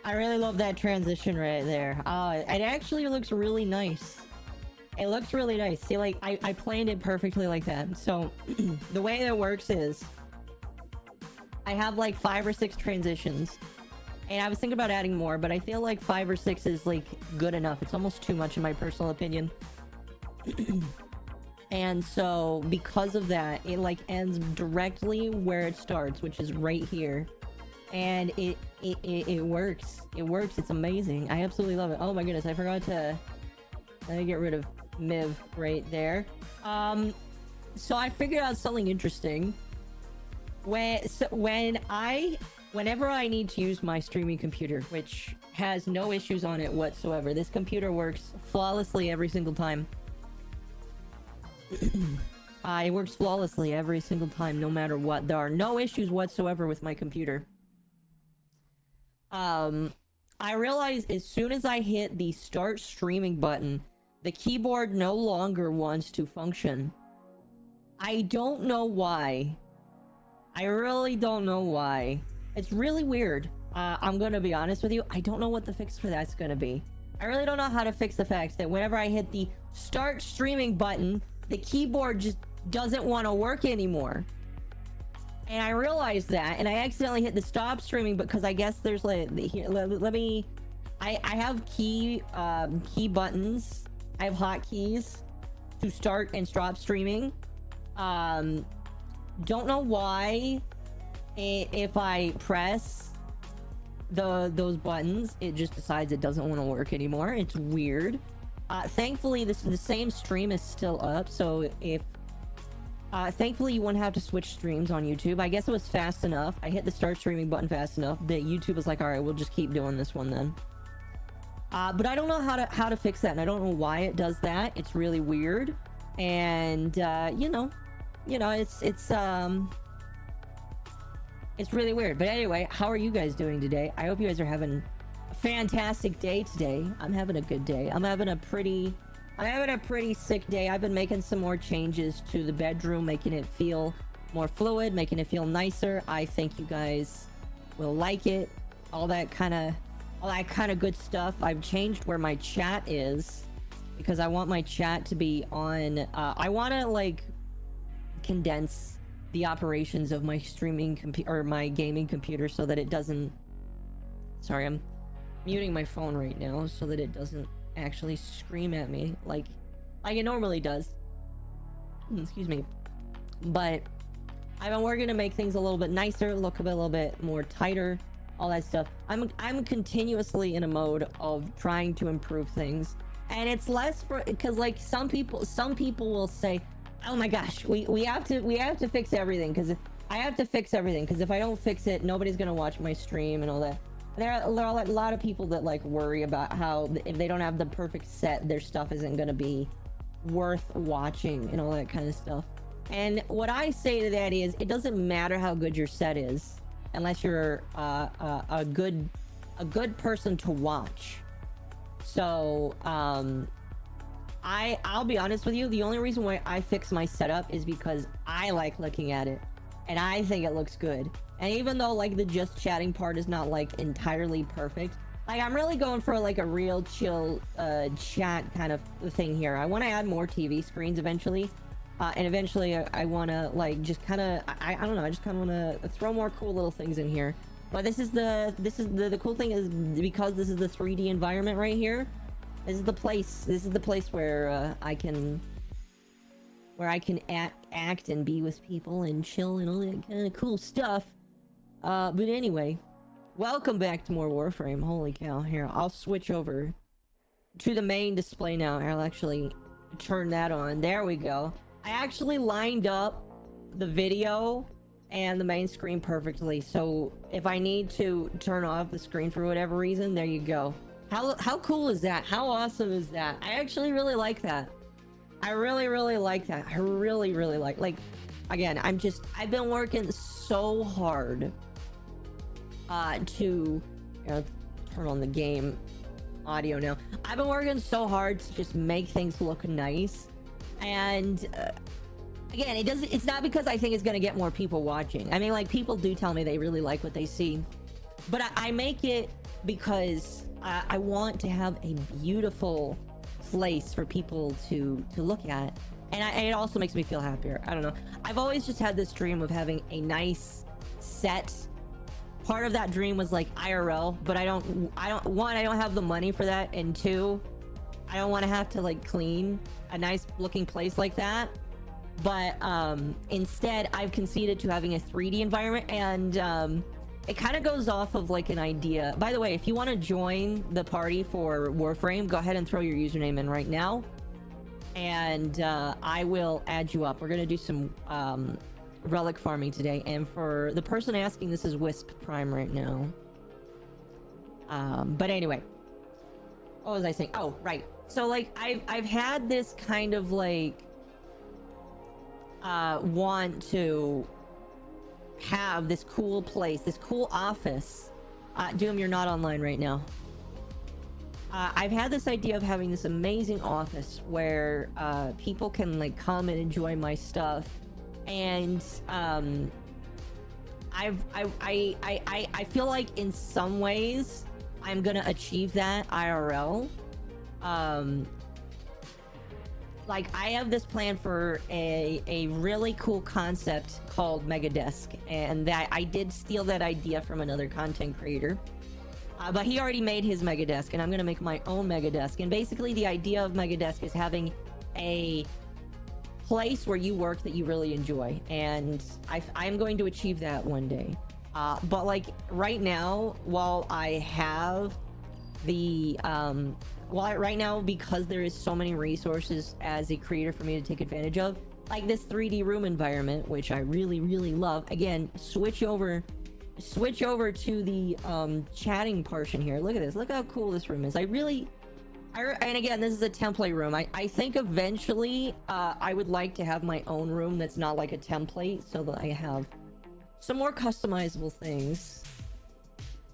I really love that transition right there. It actually looks really nice. It looks really nice. See, like, I planned it perfectly like that. So, the way it works is, I have like 5 or 6 transitions. And I was thinking about adding more, but I feel like 5 or 6 is like good enough. It's almost too much in my personal opinion. And so, because of that, it like ends directly where it starts, which is right here. And it works. It works. It's amazing. I absolutely love it. Oh my goodness, I forgot to... Let me get rid of Miv right there. So I figured out something interesting. Whenever I need to use my streaming computer, which has no issues on it whatsoever, this computer works flawlessly every single time. It works flawlessly every single time, no matter what. There are no issues whatsoever with my computer. I realized as soon as I hit the start streaming button, the keyboard no longer wants to function. I don't know why. I really don't know why. It's really weird. I'm gonna be honest with you. I don't know what the fix for that's gonna be. I really don't know how to fix the fact that whenever I hit the start streaming button, the keyboard just doesn't want to work anymore. And I realized that, and I accidentally hit the stop streaming because I guess there's like here, let me. I have key buttons. I have hotkeys to start and stop streaming. Don't know why. If I press those buttons, it just decides it doesn't want to work anymore. It's weird. Thankfully, the same stream is still up, so if thankfully you wouldn't have to switch streams on YouTube. I guess it was fast enough. I hit the start streaming button fast enough that YouTube was like, all right, we'll just keep doing this one then. But I don't know how to fix that, and I don't know why it does that. It's really weird, and you know, it's really weird. But anyway, how are you guys doing today? I hope you guys are having a fantastic day today. I'm having a good day. I'm having a pretty sick day. I've been making some more changes to the bedroom, making it feel more fluid, making it feel nicer. I think you guys will like it. All that kind of good stuff. I've changed where my chat is because I want my chat to be on. I want to like condense the operations of my streaming computer or my gaming computer so that it doesn't. Sorry, I'm muting my phone right now so that it doesn't actually scream at me like it normally does. Excuse me. But I've been working to make things a little bit nicer, look a little bit more tighter, all that stuff. I'm continuously in a mode of trying to improve things, and it's less for because like some people will say, oh my gosh, we have to fix everything because I have to fix everything because if I don't fix it, nobody's gonna watch my stream and all that. There are a lot of people that like worry about how if they don't have the perfect set, their stuff isn't gonna be worth watching and all that kind of stuff. And what I say to that is, it doesn't matter how good your set is unless you're a good person to watch. So I'll be honest with you, the only reason why I fix my setup is because I like looking at it and I think it looks good. And even though like the just chatting part is not like entirely perfect, like I'm really going for like a real chill chat kind of thing here. I want to add more TV screens eventually, and eventually I want to like just kind of I don't know, I just kind of want to throw more cool little things in here. But this is the cool thing is because this is the 3D environment right here. This is the place where I can act and be with people and chill and all that kind of cool stuff. But anyway, welcome back to more Warframe. Holy cow. Here, I'll switch over to the main display now. I'll actually turn that on. There we go. I actually lined up the video and the main screen perfectly, so if I need to turn off the screen for whatever reason, there you go. How cool is that? How awesome is that? I actually really like that. I really like that. I really like again, I've been working so hard to turn on the game audio now. I've been working so hard to just make things look nice, and again, it's not because I think it's gonna get more people watching. I mean, like, people do tell me they really like what they see, but I make it because I want to have a beautiful place for people to look at, and it also makes me feel happier. I don't know. I've always just had this dream of having a nice set. Part of that dream was like IRL, but I don't one, I don't have the money for that, and two, I don't want to have to like clean a nice looking place like that. But instead I've conceded to having a 3D environment, and it kind of goes off of like an idea. By the way, if you want to join the party for Warframe, go ahead and throw your username in right now, and I will add you up. We're gonna do some relic farming today, and for the person asking, this is Wisp Prime right now. But anyway, what was I saying? Oh, right. So like I've had this kind of like want to have this cool place, this cool office. Doom, you're not online right now. I've had this idea of having this amazing office where people can like come and enjoy my stuff, and I feel like in some ways I'm gonna achieve that IRL. Like I have this plan for a really cool concept called Mega Desk, and that I did steal that idea from another content creator, but he already made his Mega Desk, and I'm gonna make my own Mega Desk. And basically the idea of Mega Desk is having a place where you work that you really enjoy, and I'm going to achieve that one day. But like right now, while I have the right now, because there is so many resources as a creator for me to take advantage of, like this 3D room environment, which I really love. Again, switch over to the chatting portion here. Look at this. Look how cool this room is. And again, this is a template room. I think eventually I would like to have my own room that's not like a template, so that I have some more customizable things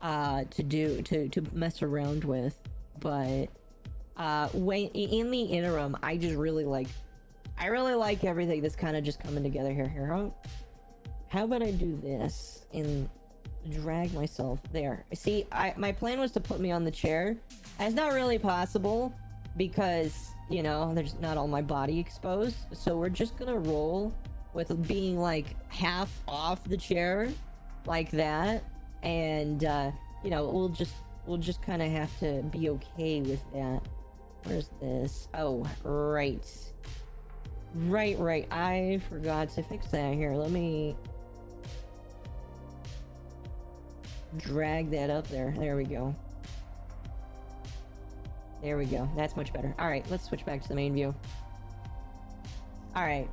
to mess around with. But when in the interim, I really like everything that's kind of just coming together here. How about I do this and drag myself there? See, my plan was to put me on the chair. And it's not really possible because, you know, there's not all my body exposed, so we're just gonna roll with being like half off the chair like that, and you know, we'll just kind of have to be okay with that. Where's this? Oh, right, I forgot to fix that. Here, let me drag that up there. There we go. There we go. That's much better. All right, let's switch back to the main view. All right.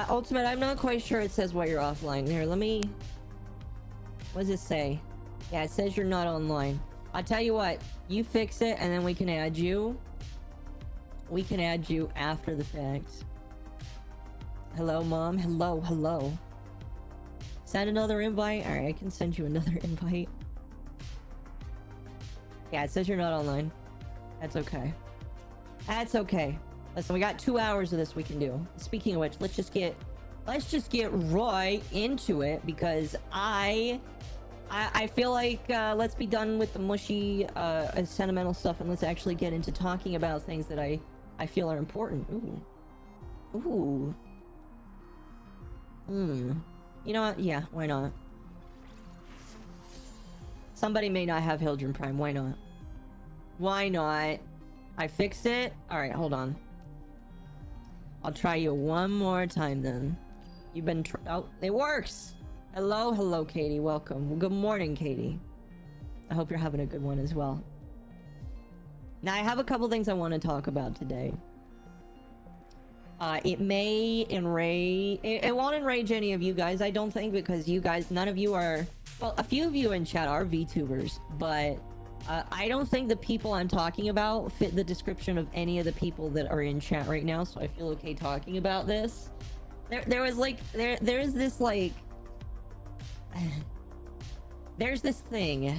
Ultimate, I'm not quite sure it says why you're offline. Here, let me... What does it say? Yeah, it says you're not online. I'll tell you what. You fix it, and then we can add you. We can add you after the fact. Hello, Mom. Hello. Send another invite? All right, I can send you another invite. Yeah, it says you're not online. That's okay. That's okay. Listen, we got 2 hours of this we can do. Speaking of which, let's just get right into it, because I feel like let's be done with the mushy sentimental stuff, and let's actually get into talking about things that I feel are important. Ooh. You know what? Yeah, why not? Somebody may not have Hildren Prime. Why not? Why not? I fixed it? Alright, hold on. I'll try you one more time then. You've been oh, it works! Hello, Katie. Welcome. Good morning, Katie. I hope you're having a good one as well. Now, I have a couple things I want to talk about today. It may enrage... It won't enrage any of you guys, I don't think, because you guys, none of you are... Well, a few of you in chat are VTubers, but... I don't think the people I'm talking about fit the description of any of the people that are in chat right now, so I feel okay talking about this. There's this like... There's this thing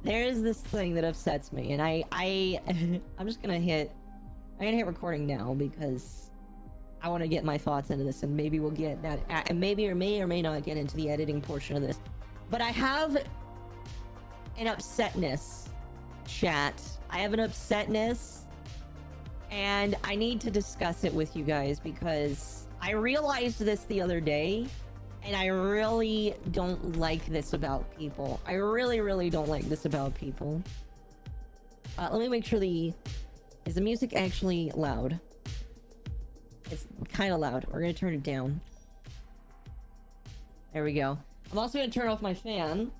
that upsets me, and I'm just gonna hit... I'm gonna hit recording now, because I want to get my thoughts into this, and maybe we'll get that... And maybe or may not get into the editing portion of this. But I have... an upsetness, chat. I have an upsetness And I need to discuss it with you guys because I realized this the other day, and I really don't like this about people. I really don't like this about people. Let me make sure is the music actually loud? It's kind of loud. We're gonna turn it down. There we go. I'm also gonna turn off my fan,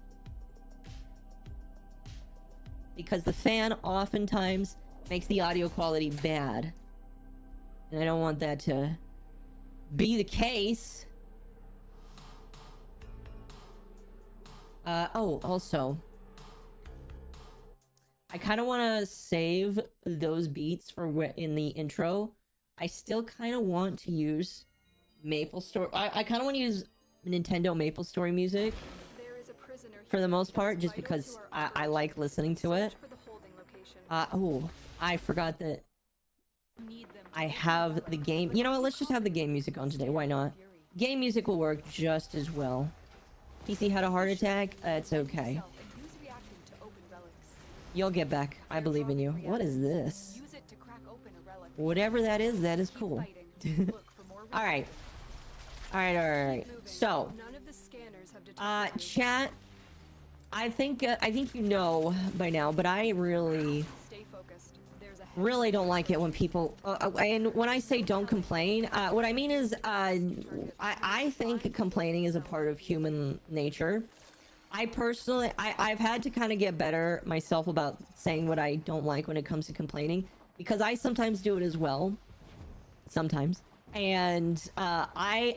because the fan oftentimes makes the audio quality bad, and I don't want that to be the case. Oh, also, I kind of want to save those beats for in the intro. I still kind of want to use Maple Story. I kind of want to use Nintendo Maple Story music for the most part, just because I like listening to it. Oh, I forgot that I have the game. You know what? Let's just have the game music on today. Why not? Game music will work just as well. PC had a heart attack. It's okay. You'll get back. I believe in you. What is this? Whatever that is cool. Alright. Alright. So, chat, I think you know by now, but I really don't like it when people and when I say don't complain, what I mean is I think complaining is a part of human nature. I personally I've had to kind of get better myself about saying what I don't like when it comes to complaining, because I sometimes do it as well, sometimes, and I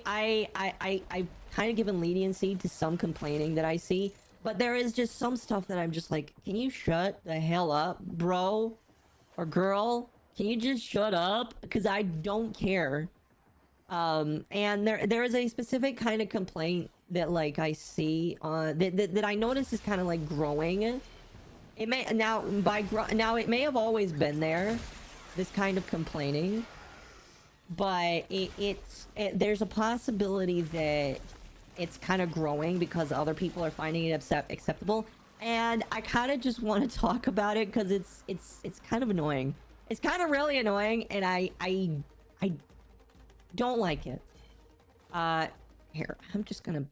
kind of given leniency to some complaining that I see, but there is just some stuff that I'm just like, can you shut the hell up, bro or girl? Can you just shut up? Because I don't care. And there is a specific kind of complaint that like I see that I notice is kind of like growing. It may now it may have always been there, this kind of complaining, but there's a possibility that it's kind of growing because other people are finding it acceptable, and I kind of just want to talk about it because it's kind of annoying. It's kind of really annoying, and I don't like it. Here, I'm just gonna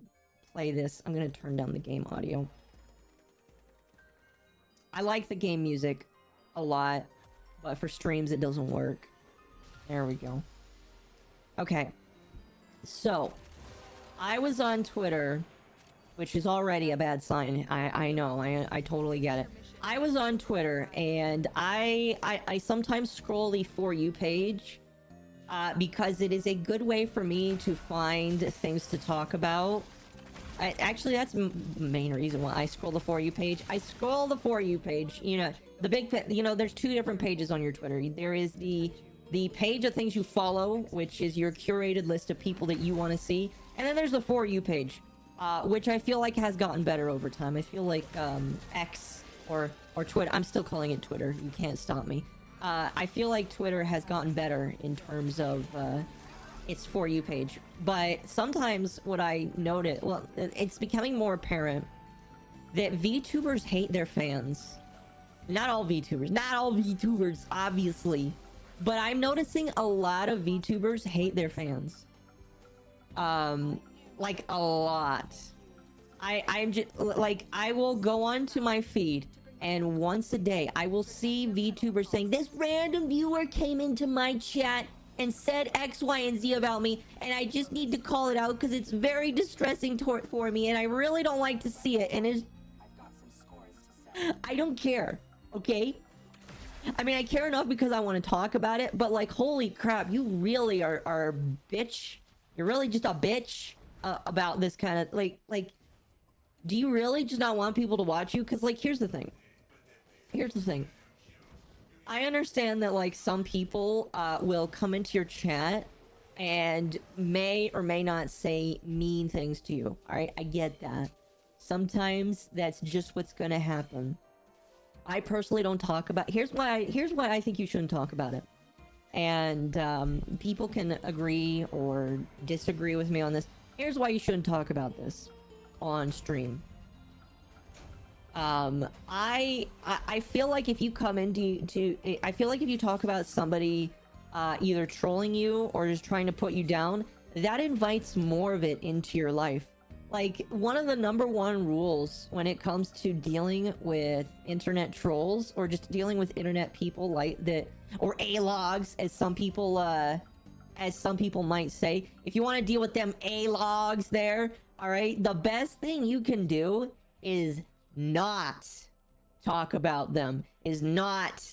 play this. I'm gonna turn down the game audio. I like the game music a lot, but for streams it doesn't work. There we go. Okay, so I was on Twitter, which is already a bad sign. I know, I totally get it. I was on Twitter, and I sometimes scroll the For You page because it is a good way for me to find things to talk about. Actually, that's the main reason why I scroll the For You page. I scroll the For You page, you know, the big, you know, there's two different pages on your Twitter. There is the page of things you follow, which is your curated list of people that you want to see, and then there's the For You page, which I feel like has gotten better over time. I feel like X or Twitter, I'm still calling it Twitter, you can't stop me. I feel like Twitter has gotten better in terms of its For You page, but sometimes what I notice, well, it's becoming more apparent that VTubers hate their fans. Not all VTubers, obviously, but I'm noticing a lot of VTubers hate their fans. Like a lot. I'm just like, I will go onto my feed, and once a day I will see VTubers saying, this random viewer came into my chat and said X, Y, and Z about me, and I just need to call it out because it's very distressing for me, and I really don't like to see it, and it's... I don't care, okay? I mean, I care enough because I want to talk about it, but like, holy crap, you really are a bitch. You're really just a bitch about this kind of, like, do you really just not want people to watch you? Because, like, here's the thing. I understand that, like, some people will come into your chat and may or may not say mean things to you. All right, I get that. Sometimes that's just what's gonna happen. I personally don't talk about... Here's why I think you shouldn't talk about it. And people can agree or disagree with me on this. Here's why you shouldn't talk about this on stream. I feel like if you come into I feel like if you talk about somebody either trolling you or just trying to put you down, that invites more of it into your life. Like, one of the #1 rules when it comes to dealing with internet trolls, or just dealing with internet people like that, or A-logs, as some people might say, if you want to deal with them A-logs there, all right, the best thing you can do is not talk about them, is not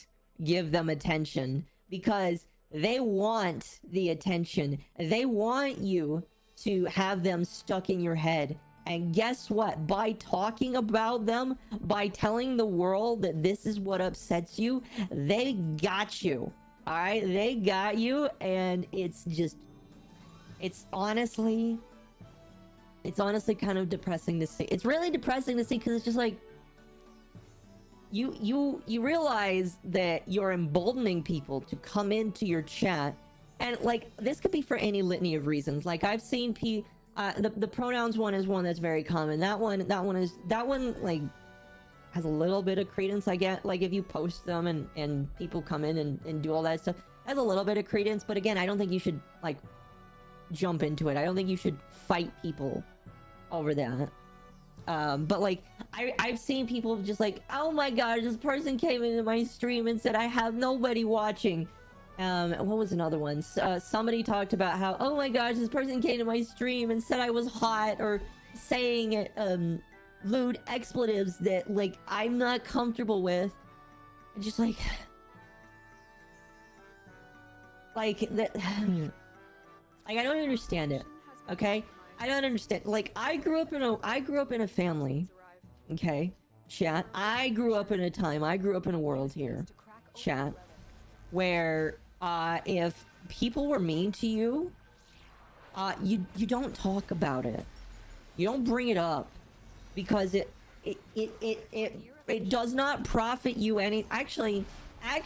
give them attention, because they want the attention. They want you to have them stuck in your head. And guess what? By talking about them, by telling the world that this is what upsets you, they got you. All right, they got you. And it's honestly kind of depressing to see. It's really depressing to see, because it's just like, you realize that you're emboldening people to come into your chat. And like, this could be for any litany of reasons. Like, I've seen the pronouns one is one that's very common. That one like has a little bit of credence, I get. Like, if you post them and people come in and do all that stuff, has a little bit of credence. But again, I don't think you should like jump into it. I don't think you should fight people over that. But like, I've seen people just like, oh my god, this person came into my stream and said I have nobody watching. What was another one? Somebody talked about how, oh my gosh, this person came to my stream and said I was hot, or saying lewd expletives that like I'm not comfortable with. And just like that. Like, I don't understand it. Okay, I don't understand. Like, I grew up in a family. Okay, chat. I grew up in a world here, chat, where if people were mean to you, you don't talk about it. You don't bring it up, because it does not profit you any. Actually, I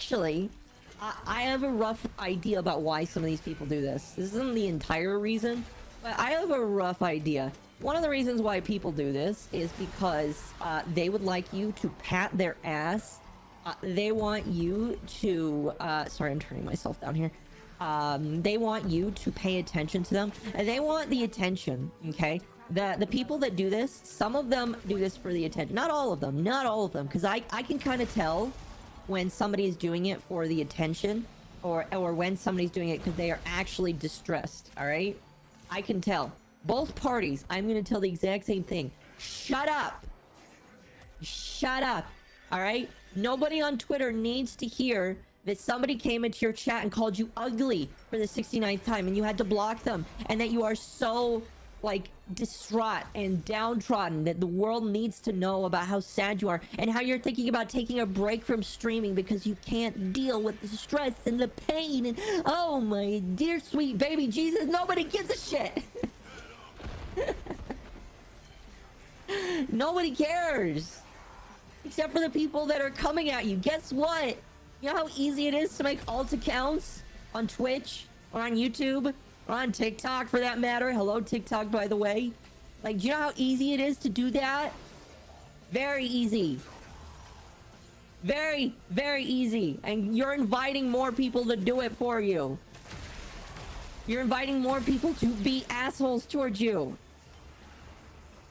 have a rough idea about why some of these people do this. This isn't the entire reason, but I have a rough idea. One of the reasons why people do this is because they would like you to pat their ass. They want you to sorry, I'm turning myself down here. They want you to pay attention to them, and they want the attention. Okay, the people that do this, some of them do this for the attention. Not all of them, because I can kind of tell when somebody is doing it for the attention, or when somebody's doing it because they are actually distressed. All right, I can tell. Both parties, I'm gonna tell the exact same thing. Shut up. Shut up. All right, nobody on Twitter needs to hear that somebody came into your chat and called you ugly for the 69th time and you had to block them, and that you are so like distraught and downtrodden that the world needs to know about how sad you are, and how you're thinking about taking a break from streaming because you can't deal with the stress and the pain. And oh my dear sweet baby Jesus, nobody gives a shit. Nobody cares, except for the people that are coming at you. Guess what? You know how easy it is to make alt accounts on Twitch or on YouTube or on TikTok, for that matter. Hello, TikTok, by the way. Like, do you know how easy it is to do that? Very easy. Very, very easy. And you're inviting more people to do it for you. You're inviting more people to be assholes towards you.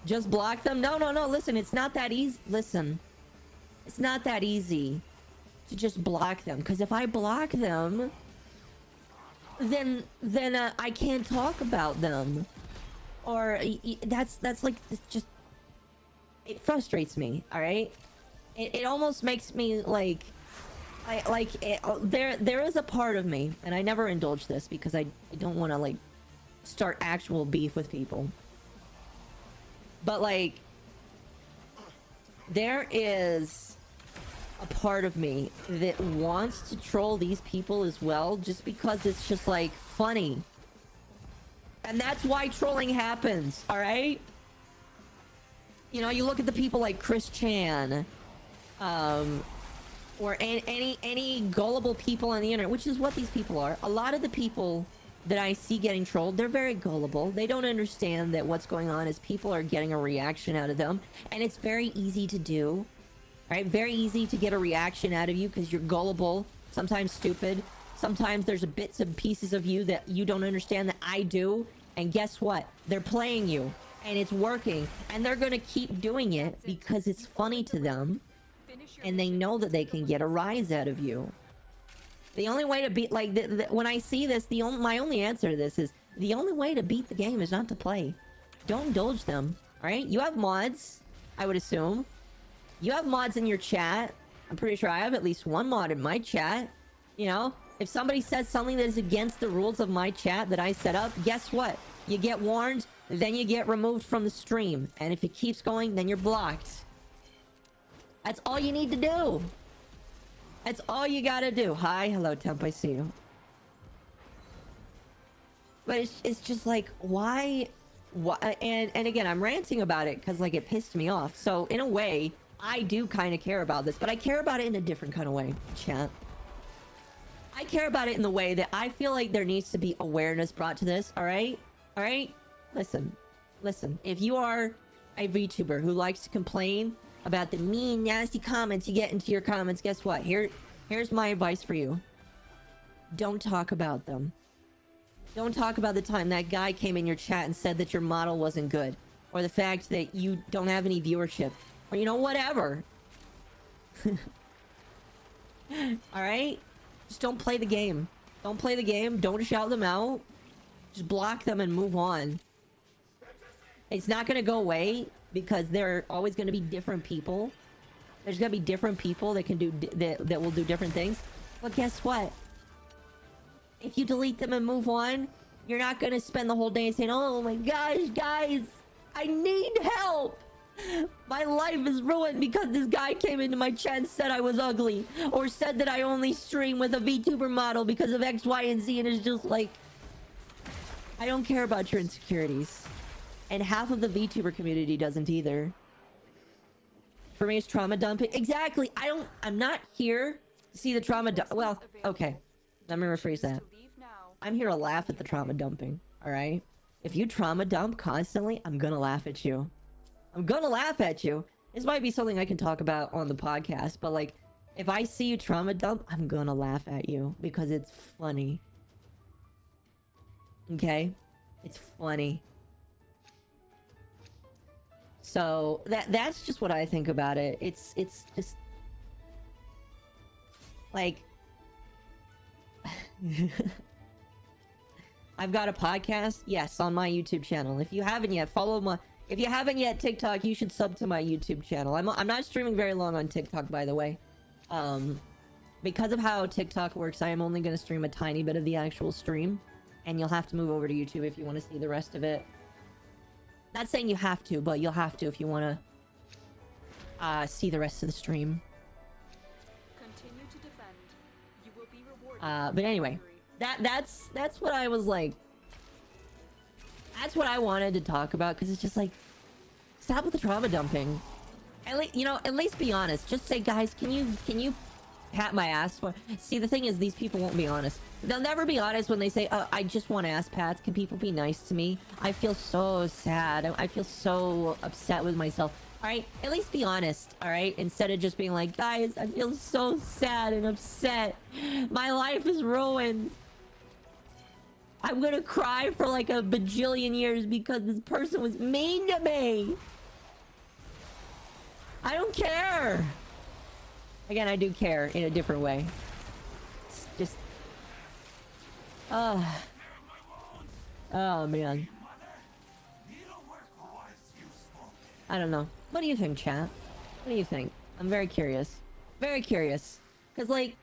Just block them? No. Listen, it's not that easy. Listen, it's not that easy to just block them. Because if I block them, then I can't talk about them. Or that's like, it's just, it frustrates me. All right, it almost makes me like, there is a part of me, and I never indulge this because I don't want to like start actual beef with people. But like, there is a part of me that wants to troll these people as well, just because it's just like funny. And that's why trolling happens, all right? You know, you look at the people like Chris Chan, or any gullible people on the internet, which is what these people are. A lot of the people that I see getting trolled, they're very gullible. They don't understand that what's going on is people are getting a reaction out of them, and it's very easy to do. Right? Very easy to get a reaction out of you because you're gullible, sometimes stupid. Sometimes there's bits and pieces of you that you don't understand that I do. And guess what? They're playing you. And it's working. And they're going to keep doing it because it's funny to them. And they know that they can get a rise out of you. The only way to beat... Like, when I see this, my only answer to this is... The only way to beat the game is not to play. Don't indulge them. Alright? You have mods, I would assume. You have mods in your chat. I'm pretty sure I have at least one mod in my chat. You know? If somebody says something that is against the rules of my chat that I set up, guess what? You get warned, then you get removed from the stream. And if it keeps going, then you're blocked. That's all you need to do. That's all you gotta do. Hi, hello, Temp, I see you. But it's just like, why? And again, I'm ranting about it because, like, it pissed me off. So, in a way, I do kind of care about this. But I care about it in a different kind of way, chat. I care about it in the way that I feel like there needs to be awareness brought to this, alright? Alright? Listen. Listen. If you are a VTuber who likes to complain about the mean, nasty comments you get into your comments, guess what? Here's my advice for you. Don't talk about them. Don't talk about the time that guy came in your chat and said that your model wasn't good. Or the fact that you don't have any viewership. Or, you know, whatever. Alright? Just don't play the game. Don't play the game. Don't shout them out. Just block them and move on. It's not going to go away because there are always going to be different people. There's going to be different people that can do that will do different things. But guess what? If you delete them and move on, you're not going to spend the whole day saying, "Oh my gosh, guys, I need help. My life is ruined because this guy came into my chat and said I was ugly, or said that I only stream with a VTuber model because of X, Y, and Z." And it's just like, I don't care about your insecurities. And half of the VTuber community doesn't either. For me, it's trauma dumping. Exactly. I'm not here to see the trauma dump. Well, okay. Let me rephrase that. I'm here to laugh at the trauma dumping. Alright? If you trauma dump constantly, I'm gonna laugh at you. I'm gonna laugh at you. This might be something I can talk about on the podcast, but like, if I see you trauma dump, I'm gonna laugh at you because it's funny. Okay? It's funny. So that's just what I think about it. It's just like I've got a podcast, yes, on my YouTube channel. If you haven't yet, if you haven't yet TikTok, you should sub to my YouTube channel. I'm not streaming very long on TikTok, by the way. Because of how TikTok works, I am only going to stream a tiny bit of the actual stream. And you'll have to move over to YouTube if you want to see the rest of it. Not saying you have to, but you'll have to if you want to see the rest of the stream. Continue to defend. You will be rewarded. But anyway, that's what I was like. That's what I wanted to talk about, because it's just like, stop with the trauma dumping. At least, you know, at least be honest. Just say, guys, can you pat my ass for... See, the thing is, these people won't be honest. They'll never be honest when they say, "Oh, I just want ass pats. Can people be nice to me? I feel so sad. I feel so upset with myself." Alright? At least be honest, alright? Instead of just being like, "Guys, I feel so sad and upset. My life is ruined. I'm gonna cry for like a bajillion years because this person was mean to me." I don't care. Again, I do care in a different way. It's just... Oh man. I don't know. What do you think, chat? What do you think? I'm very curious. Very curious. Because, like,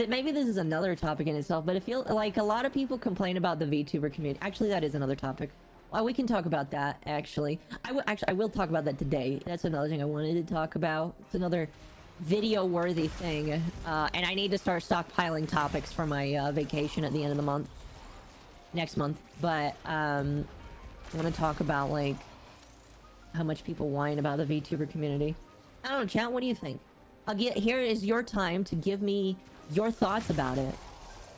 maybe this is another topic in itself, but I feel like a lot of people complain about the VTuber community. Actually, that is another topic. Well, we can talk about that, actually. I will talk about that today. That's another thing I wanted to talk about. It's another video-worthy thing. And I need to start stockpiling topics for my vacation at the end of the month. Next month. But, I want to talk about, like, how much people whine about the VTuber community. I don't know, chat, what do you think? Here is your time to give me your thoughts about it.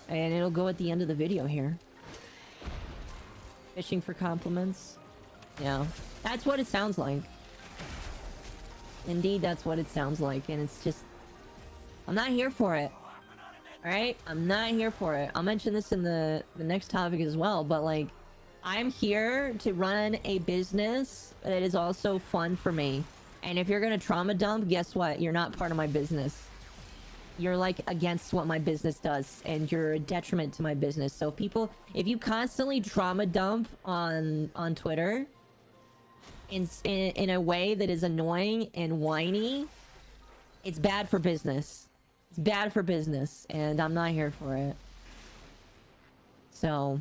And it'll go at the end of the video here. Fishing for compliments. Yeah. That's what it sounds like. Indeed, that's what it sounds like. And it's just... I'm not here for it. Alright? I'm not here for it. I'll mention this in the next topic as well, but like... I'm here to run a business that is also fun for me. And if you're gonna trauma dump, guess what? You're not part of my business. You're like against what my business does, and you're a detriment to my business. So people, if you constantly trauma dump on Twitter in a way that is annoying and whiny, it's bad for business. It's bad for business, and I'm not here for it. So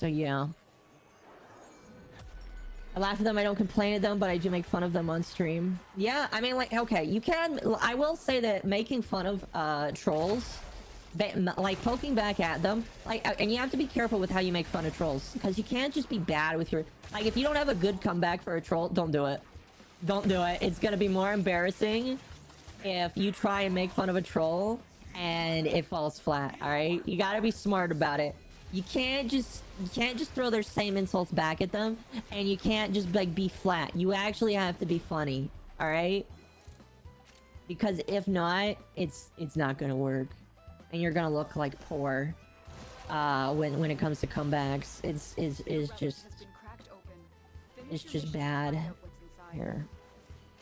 yeah. I laugh at them, I don't complain at them, but I do make fun of them on stream. Yeah, I mean, like, okay, you can... I will say that making fun of trolls, like poking back at them, like, and you have to be careful with how you make fun of trolls, because you can't just be bad with your... Like, if you don't have a good comeback for a troll, don't do it. Don't do it. It's gonna be more embarrassing if you try and make fun of a troll and it falls flat, alright? You gotta be smart about it. You can't just throw their same insults back at them, and you can't just like be flat. You actually have to be funny, all right? Because if not, it's not gonna work, and you're gonna look like poor when it comes to comebacks. It's just bad. Here,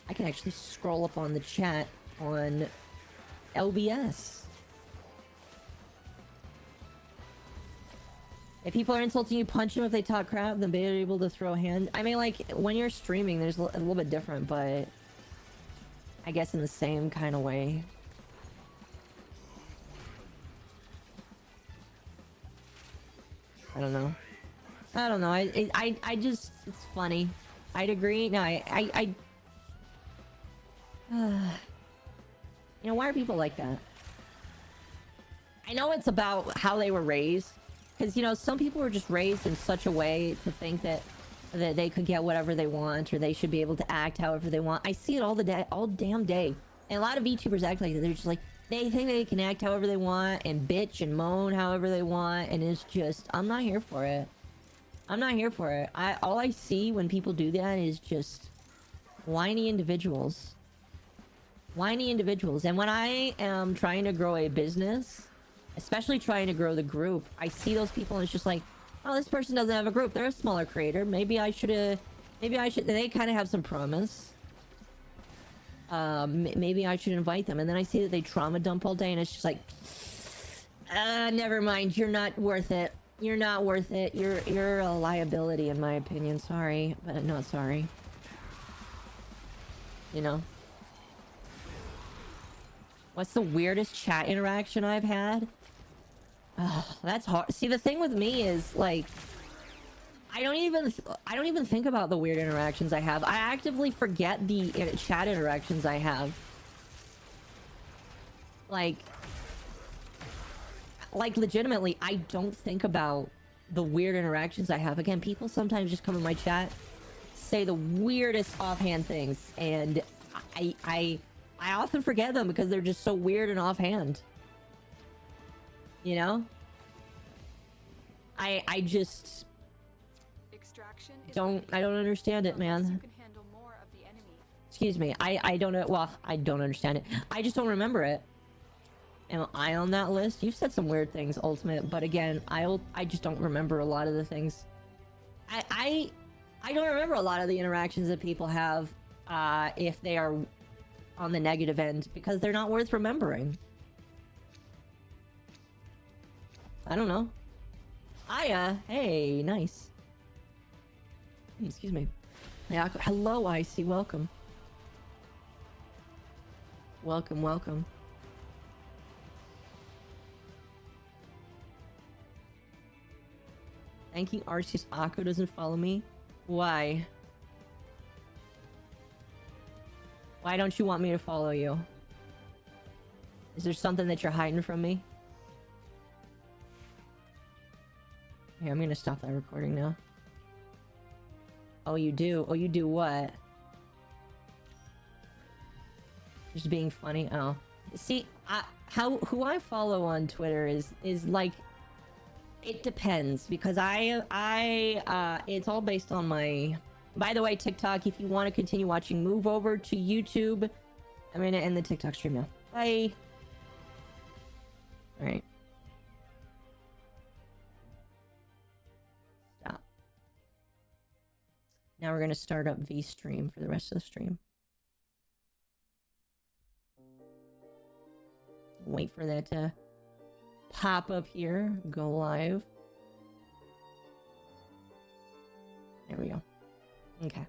I can actually scroll up on the chat on LBS. If people are insulting you, punch them. If they talk crap, then they're able to throw a hand. I mean, like, when you're streaming, there's a little bit different, but... I guess in the same kind of way. I don't know. I don't know. I just... It's funny. I'd agree. No, you know, why are people like that? I know it's about how they were raised. Because, you know, some people were just raised in such a way to think that they could get whatever they want, or they should be able to act however they want. I see it all damn day. And a lot of VTubers act like that. They're just like, they think they can act however they want and bitch and moan however they want. And it's just, I'm not here for it. I'm not here for it. All I see when people do that is just whiny individuals. Whiny individuals. And when I am trying to grow a business... Especially trying to grow the group, I see those people and it's just like, oh, this person doesn't have a group. They're a smaller creator. Maybe I should... They kind of have some promise. Maybe I should invite them. And then I see that they trauma dump all day and it's just like... never mind. You're not worth it. You're not worth it. You're a liability in my opinion. Sorry, but I'm not sorry. You know? What's the weirdest chat interaction I've had? Oh, that's hard. See, the thing with me is, like... I don't even think about the weird interactions I have. I actively forget the chat interactions I have. Like, legitimately, I don't think about the weird interactions I have. Again, people sometimes just come in my chat, say the weirdest offhand things, and I often forget them because they're just so weird and offhand. You know? I just don't understand it, man. Excuse me. I don't know. Well, I don't understand it. I just don't remember it. Am I on that list? You've said some weird things, Ultimate, but again, I just don't remember a lot of the things. I don't remember a lot of the interactions that people have if they are on the negative end, because they're not worth remembering. I don't know. Aya, hey, nice. Excuse me. Yeah, hello, Icy, welcome. Welcome, welcome. Thank you, Arceus. Akko doesn't follow me. Why? Why don't you want me to follow you? Is there something that you're hiding from me? Here, I'm gonna stop that recording now. Oh, you do? Oh, you do what? Just being funny? Oh. See, who I follow on Twitter is like, it depends, because it's all based on my... By the way, TikTok, if you want to continue watching, move over to YouTube. I'm gonna end the TikTok stream now. Bye. Alright. Stop. Now we're gonna start up VStream for the rest of the stream. Wait for that to pop up here. Go live. There we go. Okay.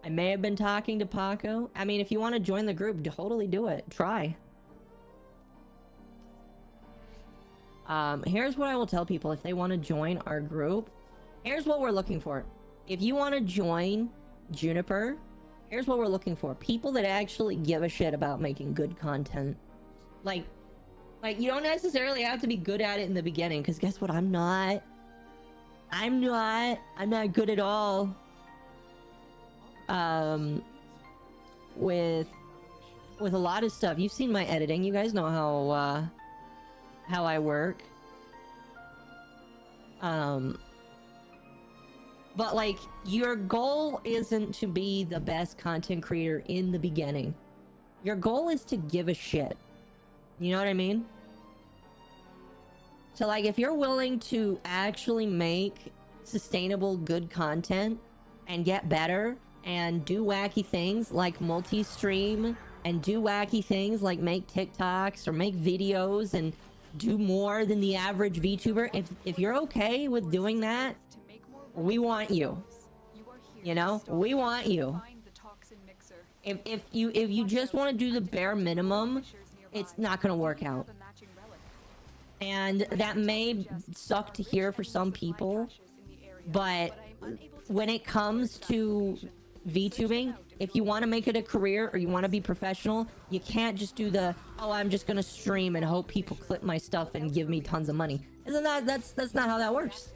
I may have been talking to Pako. I mean, if you want to join the group, totally do it. Try. Here's what I will tell people if they want to join our group. Here's what we're looking for. If you want to join Juniper, here's what we're looking for. People that actually give a shit about making good content. Like you don't necessarily have to be good at it in the beginning, because guess what? I'm not good at all. With a lot of stuff. You've seen my editing. You guys know how I work. But like, your goal isn't to be the best content creator in the beginning. Your goal is to give a shit. You know what I mean? So like, if you're willing to actually make sustainable, good content and get better and do wacky things like multi-stream and do wacky things like make TikToks or make videos and do more than the average VTuber, if you're okay with doing that, we want you. You know, we want you. If you just want to do the bare minimum, it's not gonna work out. And that may suck to hear for some people, but when it comes to VTubing, if you want to make it a career or you want to be professional, you can't just do the, oh, I'm just gonna stream and hope people clip my stuff and give me tons of money. That's not how that works.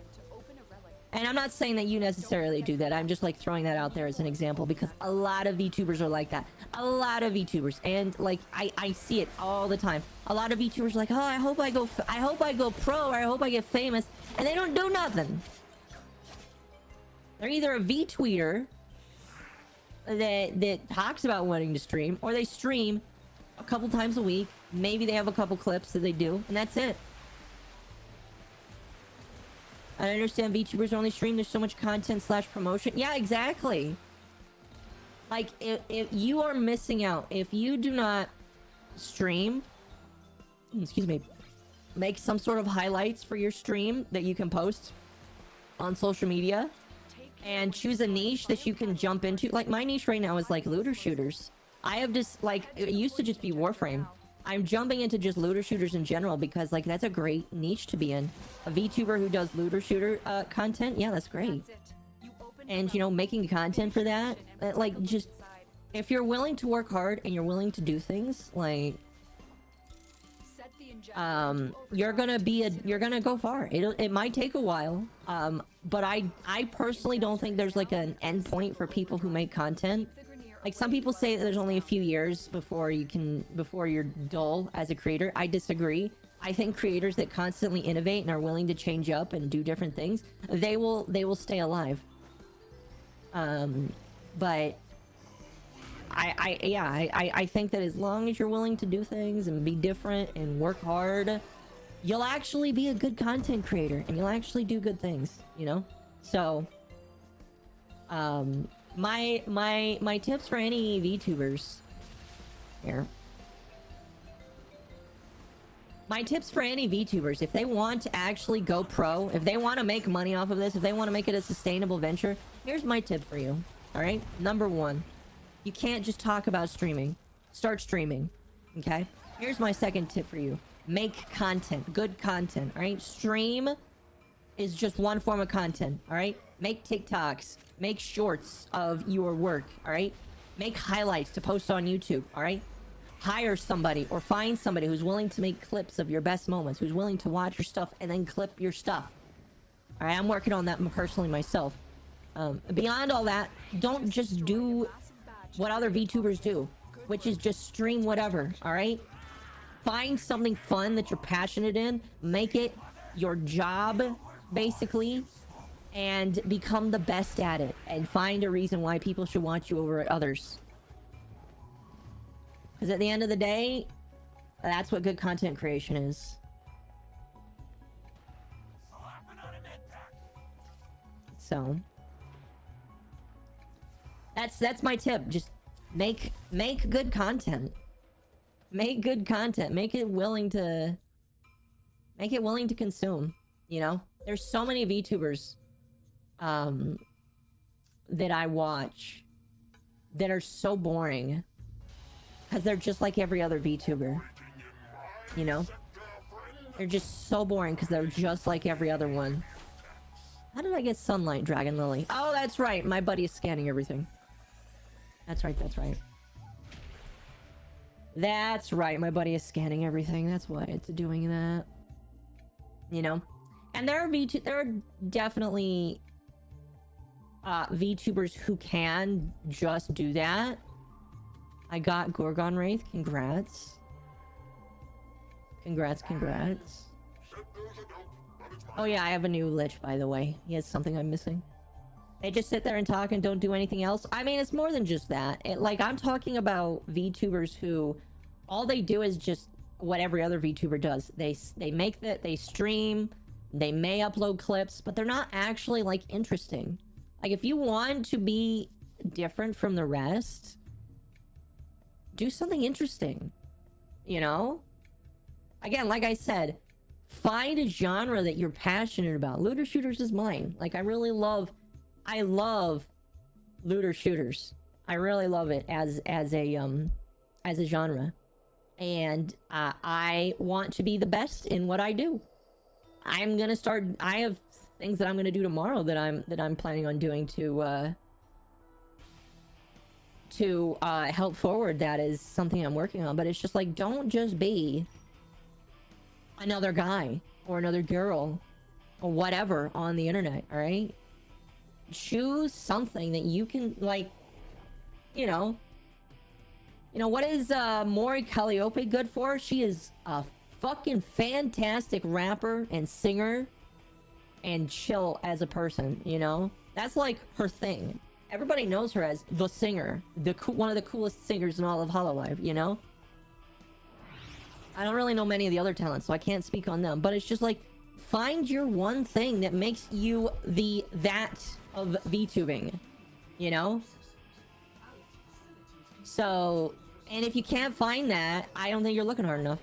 And I'm not saying that you necessarily do that. I'm just like throwing that out there as an example, because a lot of VTubers are like that. A lot of VTubers, and like I see it all the time. A lot of VTubers are like, oh, I hope I go pro, or I hope I get famous, and they don't do nothing. They're either a VTweeter that talks about wanting to stream, or they stream a couple times a week. Maybe they have a couple clips that they do, and that's it. I understand VTubers only stream. There's so much content / promotion. Yeah, exactly. Like, if you are missing out, if you do not stream, excuse me, make some sort of highlights for your stream that you can post on social media, and choose a niche that you can jump into. Like, my niche right now is like looter shooters. I have just, like, it used to just be Warframe. I'm jumping into just looter shooters in general because, like, that's a great niche to be in. A VTuber who does looter shooter content, yeah, that's great. And, you know, making content for that, like, just, if you're willing to work hard and you're willing to do things, like, you're gonna go far. It might take a while, but I personally don't think there's like an end point for people who make content. Like, some people say that there's only a few years before you're dull as a creator. I disagree. I think creators that constantly innovate and are willing to change up and do different things, they will stay alive. But I think that as long as you're willing to do things and be different and work hard, you'll actually be a good content creator and you'll actually do good things, you know? So, my tips for any VTubers here. My tips for any VTubers, if they want to actually go pro, if they want to make money off of this, if they want to make it a sustainable venture, here's my tip for you. All right? Number one, you can't just talk about streaming. Start streaming. Okay? Here's my second tip for you. Make content. Good content. All right? Stream is just one form of content. All right? Make TikToks. Make shorts of your work. All right? Make highlights to post on YouTube. All right? Hire somebody or find somebody who's willing to make clips of your best moments, who's willing to watch your stuff and then clip your stuff. All right? I'm working on that personally myself. Beyond all that, don't just do what other VTubers do, which is just stream whatever, alright? Find something fun that you're passionate in, make it your job, basically, and become the best at it, and find a reason why people should want you over others. Because at the end of the day, that's what good content creation is. So that's my tip. Just make good content. Make good content. Make it willing to consume, you know? There's so many VTubers that I watch that are so boring because they're just like every other VTuber, you know? They're just so boring because they're just like every other one. How did I get sunlight, Dragon Lily? Oh, that's right. My buddy is scanning everything. That's right, that's right. That's right, my buddy is scanning everything. That's why it's doing that. You know? And there are definitely VTubers who can just do that. I got Gorgon Wraith. Congrats. Congrats. Oh yeah, I have a new Lich, by the way. He has something I'm missing. They just sit there and talk and don't do anything else. I mean, it's more than just that. Like, I'm talking about VTubers who all they do is just what every other VTuber does. They make that, they stream, they may upload clips, but they're not actually, like, interesting. Like, if you want to be different from the rest, do something interesting, you know? Again, like I said, find a genre that you're passionate about. Looter shooters is mine. Like, I love looter shooters. I really love it as a genre. And I want to be the best in what I do. I'm gonna start. I have things that I'm gonna do tomorrow that I'm planning on doing to help forward. That is something I'm working on. But it's just like, don't just be another guy or another girl or whatever on the internet. All right, choose something that you can, like, you know, what is Mori Calliope good for? She is a fucking fantastic rapper and singer and chill as a person, you know? That's like her thing. Everybody knows her as the singer, one of the coolest singers in all of Hololive, you know? I don't really know many of the other talents, so I can't speak on them, but it's just like, find your one thing that makes you that of VTubing, you know? So, and if you can't find that, I don't think you're looking hard enough.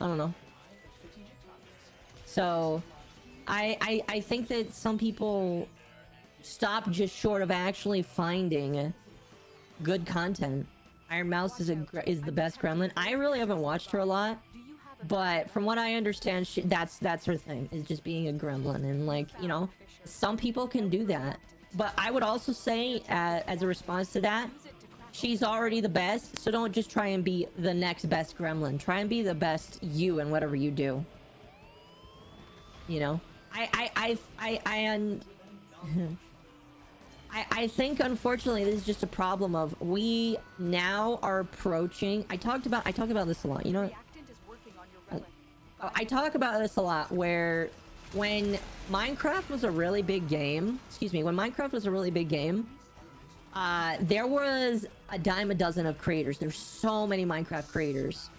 I don't know. So, I think that some people stop just short of actually finding good content. Iron Mouse is the best gremlin. I really haven't watched her a lot, but from what I understand, that's her thing, is just being a gremlin. And, like, you know, some people can do that. But I would also say, as a response to that, she's already the best, so don't just try and be the next best gremlin. Try and be the best you in whatever you do. You know? I think, unfortunately, this is just a problem of, we now are approaching... I talk about this a lot, you know? I talk about this a lot, where when Minecraft was a really big game... when Minecraft was a really big game, there was a dime a dozen of creators. There's so many Minecraft creators.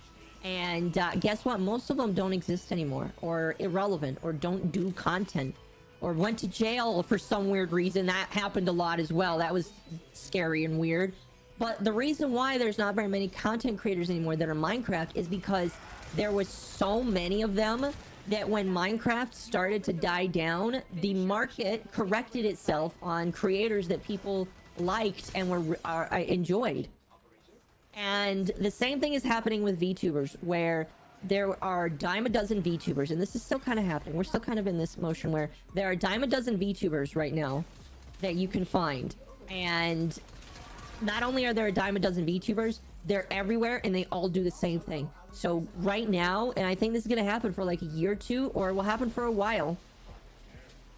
And guess what? Most of them don't exist anymore, or irrelevant, or don't do content, or went to jail for some weird reason. That happened a lot as well. That was scary and weird. But the reason why there's not very many content creators anymore that are Minecraft is because there was so many of them that when Minecraft started to die down, the market corrected itself on creators that people liked and enjoyed. And the same thing is happening with VTubers, where there are dime a dozen VTubers, and this is still kind of happening. We're still kind of in this motion where there are dime a dozen VTubers right now that you can find. And not only are there a dime a dozen VTubers, they're everywhere and they all do the same thing. So right now, and I think this is going to happen for like a year or two, or it will happen for a while,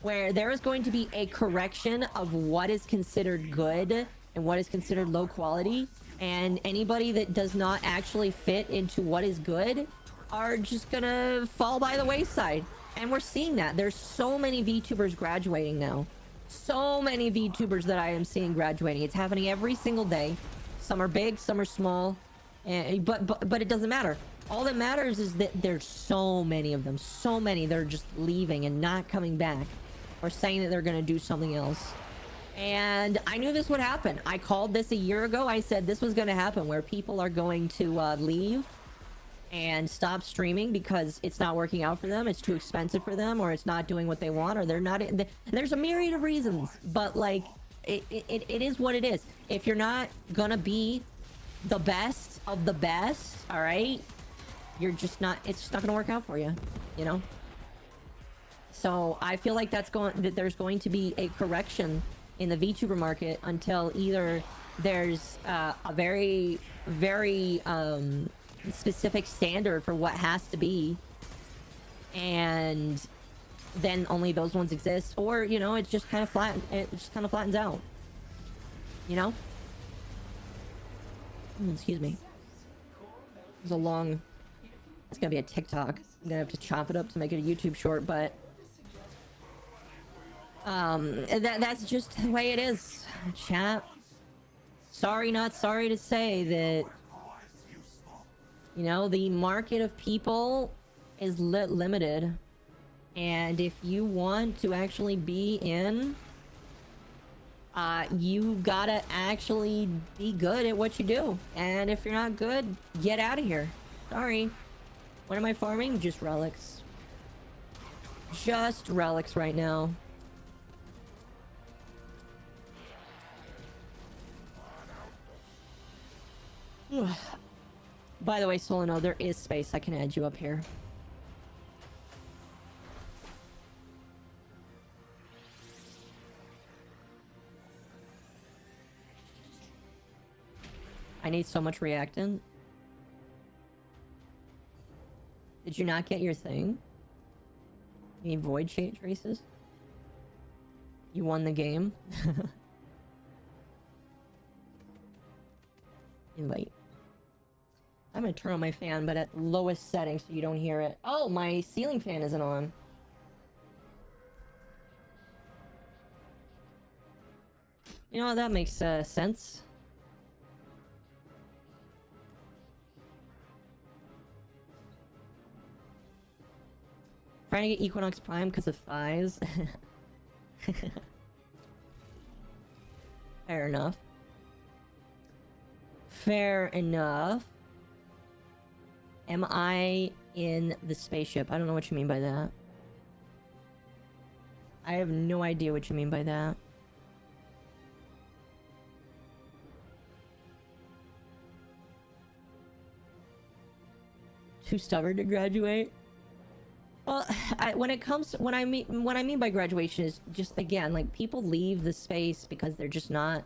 where there is going to be a correction of what is considered good and what is considered low quality, and anybody that does not actually fit into what is good are just gonna fall by the wayside. And we're seeing that. There's so many VTubers graduating now. So many VTubers that I am seeing graduating. It's happening every single day. Some are big, some are small, and but it doesn't matter. All that matters is that there's so many of them, so many that are just leaving and not coming back, or saying that they're gonna do something else. And I knew this would happen. I called this a year ago. I said this was gonna happen, where people are going to leave and stop streaming because it's not working out for them, it's too expensive for them, or it's not doing what they want, or they're not there's a myriad of reasons, but like it is what it is. If you're not gonna be the best of the best, all right, you're just not, it's just not gonna work out for you, you know. So I feel like there's going to be a correction in the VTuber market until either there's a very specific standard for what has to be, and then only those ones exist, or you know, it's just kind of flattens out, you know. Excuse me. It's gonna be a TikTok. I'm gonna have to chop it up to make it a YouTube short, but that's just the way it is, chat. Sorry, not sorry to say that, you know, the market of people is limited, and if you want to actually be in, you gotta actually be good at what you do, and if you're not good, get out of here. Sorry. What am I farming? Just relics. Just relics right now. By the way, Solano, there is space. I can add you up here. I need so much reactant. Did you not get your thing? You need void traces? You won the game? Invite. I'm gonna turn on my fan, but at lowest setting so you don't hear it. Oh, my ceiling fan isn't on. You know, that makes sense. Trying to get Equinox Prime because of thighs. Fair enough. Fair enough. Am I in the spaceship? I don't know what you mean by that. I have no idea what you mean by that. Too stubborn to graduate? Well, when I mean by graduation is just, again, like, people leave the space because they're just not,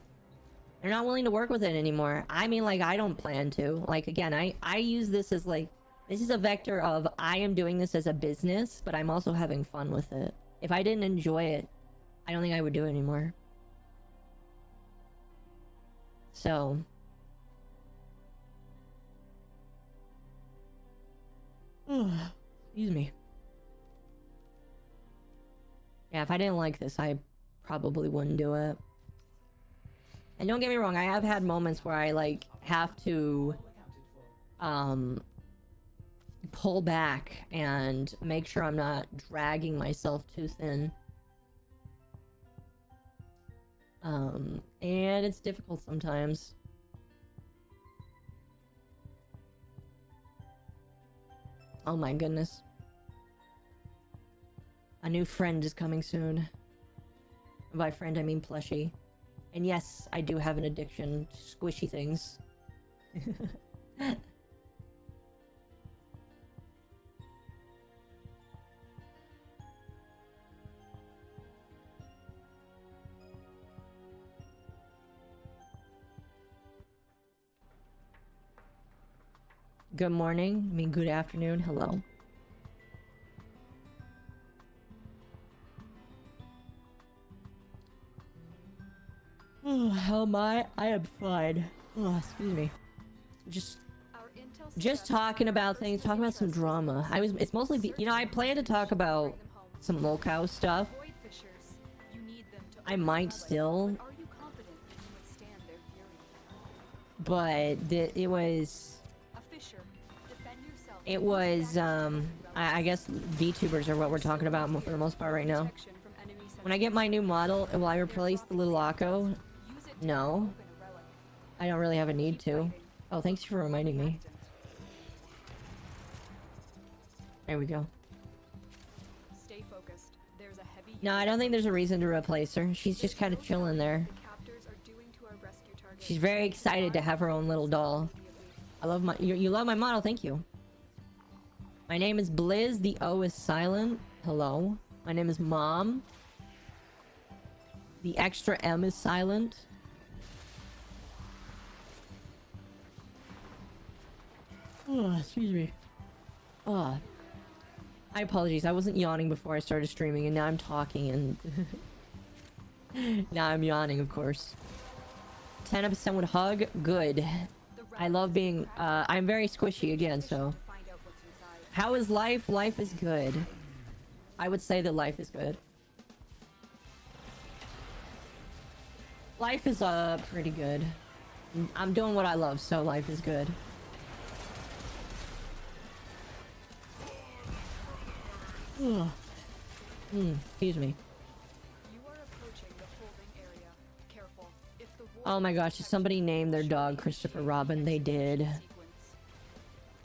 they're not willing to work with it anymore. I mean, like, I don't plan to. Like, again, I use this as, like, this is a vector of, I am doing this as a business, but I'm also having fun with it. If I didn't enjoy it, I don't think I would do it anymore. So... excuse me. Yeah, if I didn't like this, I probably wouldn't do it. And don't get me wrong, I have had moments where I, like, have to, pull back and make sure I'm not dragging myself too thin. And it's difficult sometimes. Oh my goodness. A new friend is coming soon. By friend, I mean plushie. And yes, I do have an addiction to squishy things. Good morning. I mean, good afternoon. Hello. how am I? I am fine. Oh, excuse me. Just talking about things, talking about some drama. It's mostly, you know, I plan to talk about some locale stuff. I might still. But it was, I guess VTubers are what we're talking about for the most part right now. When I get my new model, will I replace the little Occo? No. I don't really have a need to. Oh, thanks for reminding me. There we go. Stay focused. There's a heavy. No, I don't think there's a reason to replace her. She's just kind of chilling there. She's very excited to have her own little doll. I love my... You love my model, thank you. My name is Blizz, the O is silent. Hello. My name is Mom. The extra M is silent. Oh, excuse me. Oh. I apologize, I wasn't yawning before I started streaming, and now I'm talking, and... now I'm yawning, of course. 10% would hug? Good. I love being... I'm very squishy again, so... How is life? Life is good. I would say that life is good. Life is, pretty good. I'm doing what I love, so life is good. Excuse me. Oh my gosh, did somebody name their dog Christopher Robin? They did.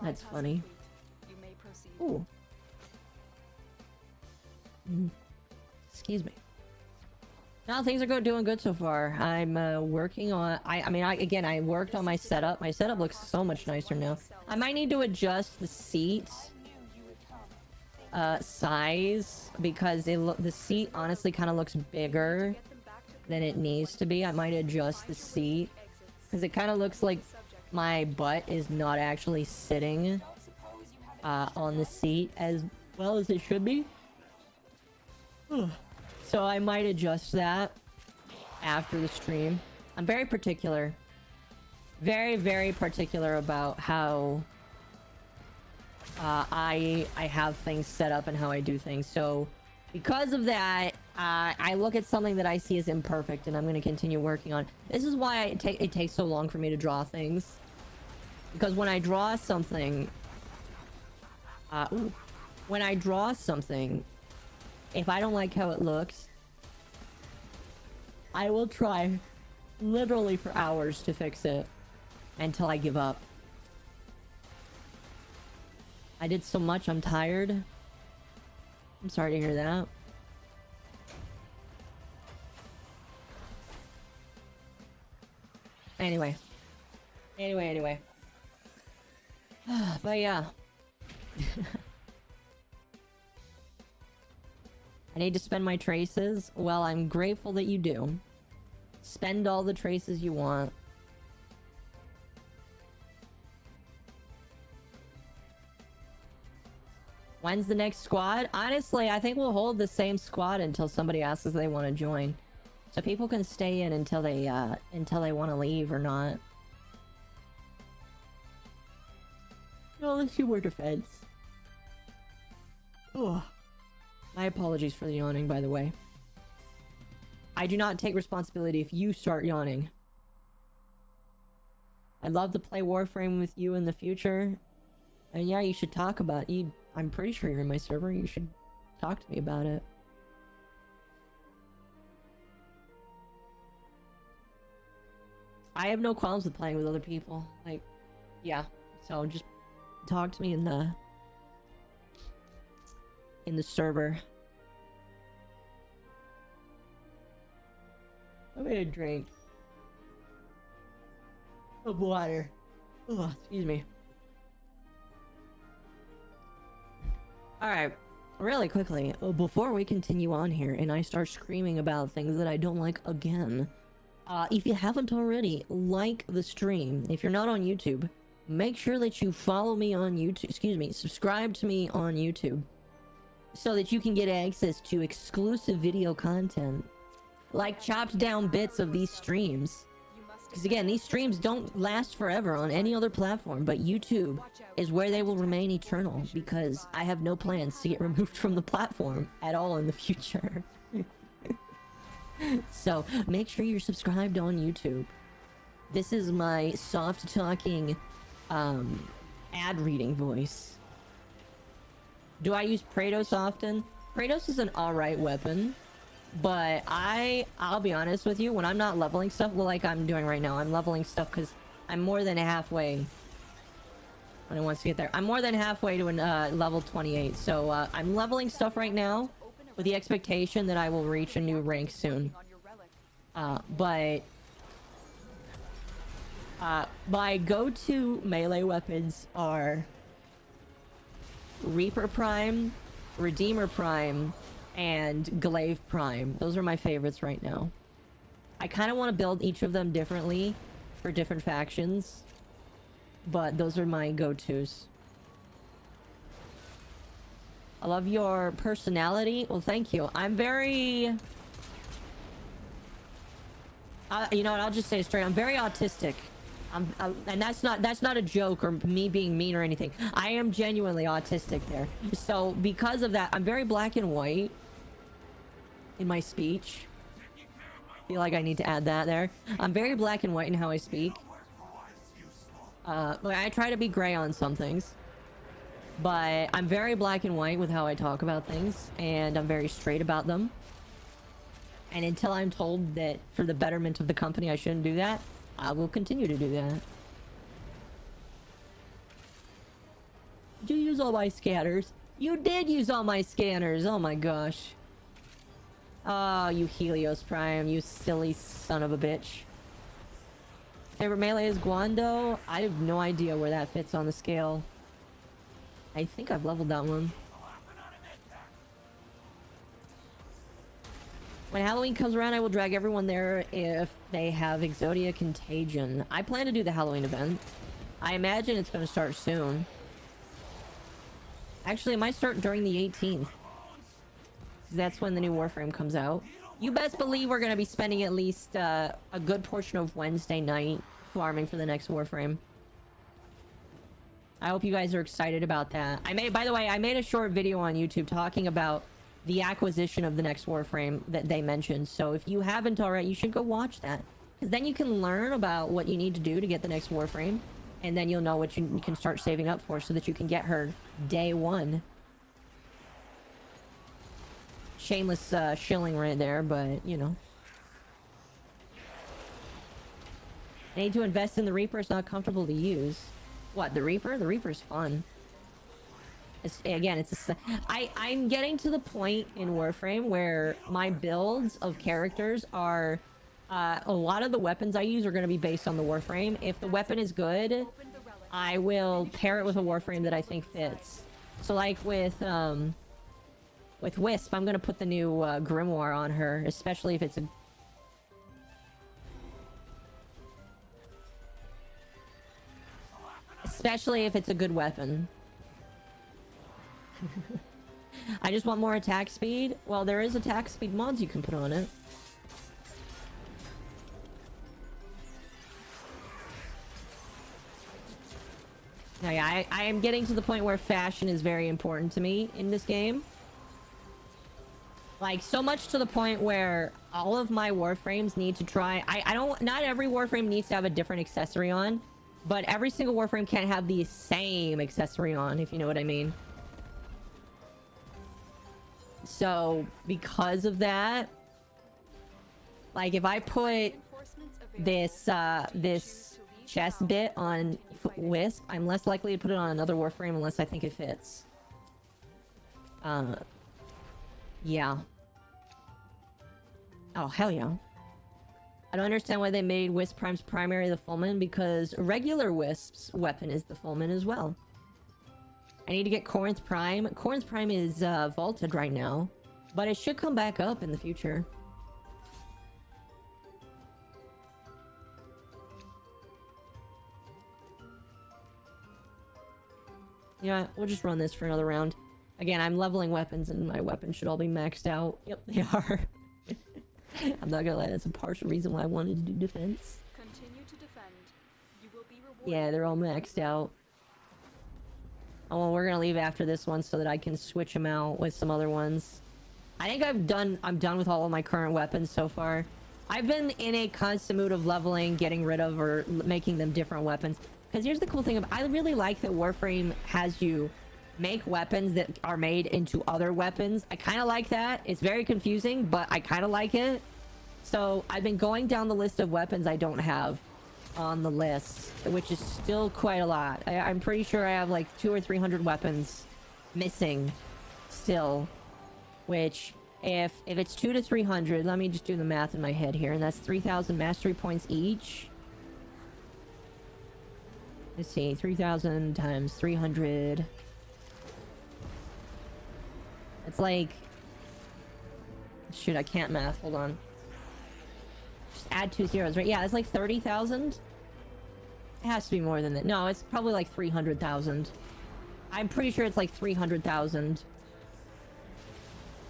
That's funny. Ooh. Excuse me. No, things are doing good so far. I'm working on... again, I worked on my setup. My setup looks so much nicer now. I might need to adjust the seat size, because the seat honestly kind of looks bigger than it needs to be. I might adjust the seat because it kind of looks like my butt is not actually sitting on the seat as well as it should be. So I might adjust that after the stream. I'm very particular. Very, very particular about how I have things set up and how I do things. So because of that, I look at something that I see as imperfect, and I'm going to continue working on. This is why it takes so long for me to draw things. Because when I draw something... when I draw something, if I don't like how it looks, I will try literally for hours to fix it until I give up. I did so much, I'm tired. I'm sorry to hear that. Anyway. But yeah. I need to spend my traces. Well, I'm grateful that you do. Spend all the traces you want. When's the next squad? Honestly, I think we'll hold the same squad until somebody asks if they want to join. So people can stay in until they want to leave or not. No, let's do more defense. Oh. My apologies for the yawning, by the way. I do not take responsibility if you start yawning. I'd love to play Warframe with you in the future. And yeah, you should talk about it. I'm pretty sure you're in my server. You should talk to me about it. I have no qualms with playing with other people. Like, yeah. So just talk to me in the server. I'm gonna drink of water. Oh, excuse me. Alright, really quickly, before we continue on here and I start screaming about things that I don't like again, if you haven't already, like the stream. If you're not on YouTube, make sure that you follow me on YouTube, subscribe to me on YouTube, so that you can get access to exclusive video content, like chopped down bits of these streams, Because again, these streams don't last forever on any other platform, but YouTube is where they will remain eternal, because I have no plans to get removed from the platform at all in the future. So, make sure you're subscribed on YouTube. This is my soft-talking, ad reading voice. Do I use Kratos often? Kratos is an alright weapon, but I'll be honest with you, when I'm not leveling stuff, well, like I'm doing right now, I'm leveling stuff because I'm more than halfway. When I want to get there, I'm more than halfway to an level 28, so I'm leveling stuff right now with the expectation that I will reach a new rank soon. But my go-to melee weapons are Reaper Prime, Redeemer Prime, and Glaive Prime. Those are my favorites right now. I kind of want to build each of them differently for different factions, but those are my go-tos. I love your personality. Well, thank you. I'm very... you know what? I'll just say it straight. I'm very autistic. And that's not a joke or me being mean or anything. I am genuinely autistic there. So because of that, I'm very black and white in my speech. I feel like I need to add that there. I'm very black and white in how I speak. I try to be gray on some things, but I'm very black and white with how I talk about things, and I'm very straight about them. And until I'm told that for the betterment of the company I shouldn't do that, I will continue to do that. Did you use all my scanners? You did use all my scanners! Oh my gosh. Oh, you Helios Prime, you silly son of a bitch. Favorite melee is Guando? I have no idea where that fits on the scale. I think I've leveled that one. When Halloween comes around, I will drag everyone there if they have Exodia Contagion. I plan to do the Halloween event. I imagine it's going to start soon. Actually, it might start during the 18th. That's when the new Warframe comes out. You best believe we're going to be spending at least a good portion of Wednesday night farming for the next Warframe. I hope you guys are excited about that. By the way, I made a short video on YouTube talking about the acquisition of the next Warframe that they mentioned. So if you haven't already, you should go watch that. Because then you can learn about what you need to do to get the next Warframe. And then you'll know what you can start saving up for so that you can get her day one. Shameless shilling right there, but, you know. I need to invest in the Reaper. It's not comfortable to use. What, the Reaper? The Reaper's fun. I'm getting to the point in Warframe where my builds of characters are... a lot of the weapons I use are going to be based on the Warframe. If the weapon is good, I will pair it with a Warframe that I think fits. So like with Wisp, I'm going to put the new Grimoire on her, especially if it's a... Especially if it's a good weapon. I just want more attack speed. Well, there is attack speed mods you can put on it. Now, yeah, I am getting to the point where fashion is very important to me in this game. Like, so much to the point where all of my Warframes need to try... Not every Warframe needs to have a different accessory on, but every single Warframe can't have the same accessory on, if you know what I mean. So, because of that, like, if I put this chest bit on Wisp, I'm less likely to put it on another Warframe unless I think it fits. Yeah. Oh, hell yeah. I don't understand why they made Wisp Prime's primary the Fullman, because regular Wisp's weapon is the Fullman as well. I need to get Corinth Prime. Corinth Prime is vaulted right now, but it should come back up in the future. Yeah, we'll just run this for another round. Again, I'm leveling weapons and my weapons should all be maxed out. Yep, they are. I'm not gonna lie, that's a partial reason why I wanted to do defense. Continue Yeah, they're all maxed out. Oh, well, we're gonna leave after this one so that I can switch them out with some other ones. I think I'm done with all of my current weapons so far. I've been in a constant mood of leveling, getting rid of, or making them different weapons. Because here's the cool thing, I really like that Warframe has you make weapons that are made into other weapons. I kind of like that. It's very confusing, but I kind of like it. So I've been going down the list of weapons I don't have on the list, which is still quite a lot. I'm pretty sure I have like 200 or 300 weapons missing still, which if it's 200 to 300, let me just do the math in my head here, and that's 3,000 mastery points each. Let's see, 3,000 times 300. It's like, shoot, I can't math, hold on. Just add 2 zeros, right? Yeah, it's like 30,000. It has to be more than that. No, it's probably like 300,000. I'm pretty sure it's like 300,000.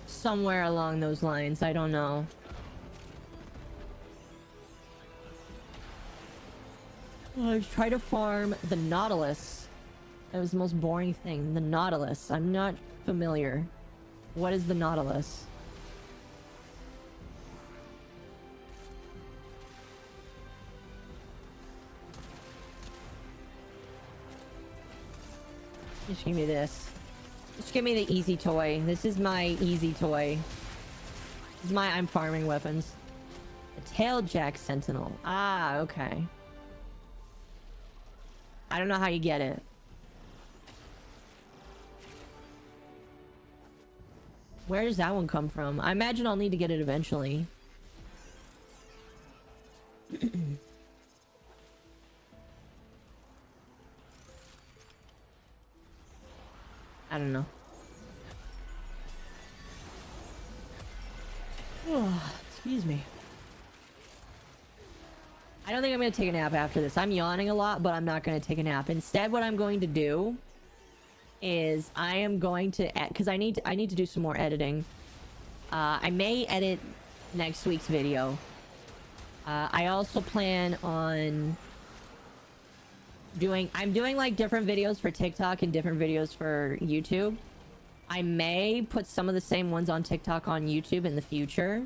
Somewhere along those lines, I don't know. Let's try to farm the Nautilus. That was the most boring thing. The Nautilus. I'm not familiar. What is the Nautilus? Just give me this. Just give me the easy toy. This is my easy toy. This is my I'm farming weapons. The Tailjack Sentinel. Ah, okay. I don't know how you get it. Where does that one come from? I imagine I'll need to get it eventually. I don't know. Oh, excuse me. I don't think I'm going to take a nap after this. I'm yawning a lot, but I'm not going to take a nap. Instead, what I'm going to do is I am going to... Because I need to do some more editing. I may edit next week's video. I also plan on doing... I'm doing like different videos for TikTok and different videos for YouTube. I may put some of the same ones on TikTok on YouTube in the future.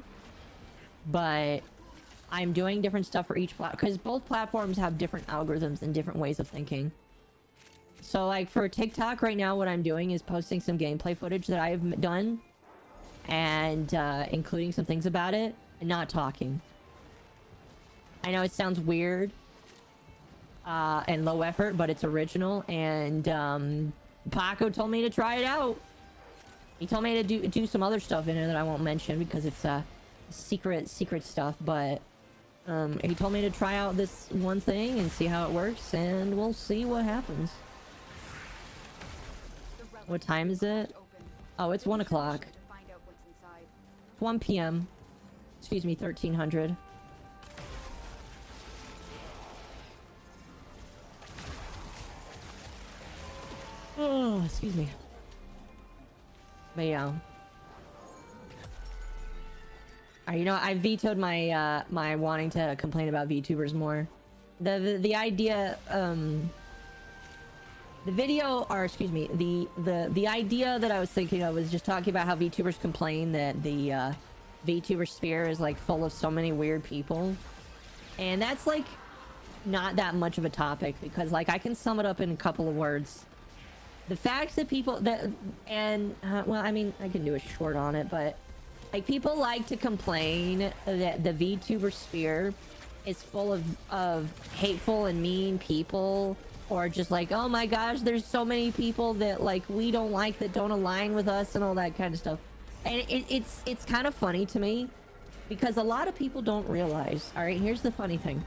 But I'm doing different stuff for each platform. Because both platforms have different algorithms and different ways of thinking. So like for TikTok right now, what I'm doing is posting some gameplay footage that I've done. And including some things about it. And not talking. I know it sounds weird. And low effort, but it's original. And Pako told me to try it out. He told me to do some other stuff in it that I won't mention because it's secret stuff. But he told me to try out this one thing and see how it works, and we'll see what happens. What time is it? Oh, it's 1 o'clock. 1 p.m. Excuse me, 1300. Oh, excuse me. But yeah. You know, I vetoed my my wanting to complain about VTubers more. The idea the video, or excuse me, the idea that I was thinking of was just talking about how VTubers complain that the VTuber sphere is like full of so many weird people. And that's like not that much of a topic because like I can sum it up in a couple of words. The fact that people that well, I mean, I can do a short on it, but like people like to complain that the VTuber sphere is full of hateful and mean people, or just like, oh my gosh, there's so many people that like we don't like, that don't align with us and all that kind of stuff. And it's kind of funny to me because a lot of people don't realize, all right, here's the funny thing.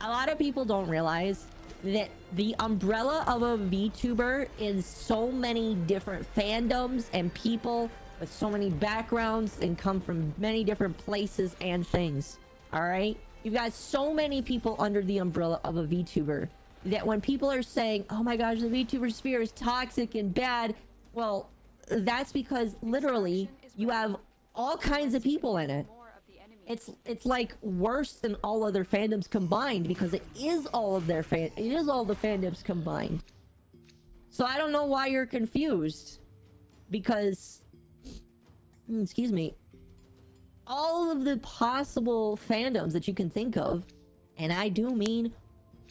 A lot of people don't realize that the umbrella of a VTuber is so many different fandoms and people with so many backgrounds and come from many different places and things. All right, you've got so many people under the umbrella of a VTuber that when people are saying, oh my gosh, the VTuber sphere is toxic and bad, well, that's because literally you have all kinds of people in it. it's like worse than all other fandoms combined, because it is all of the fandoms combined. So I don't know why you're confused, because excuse me, all of the possible fandoms that you can think of, and I do mean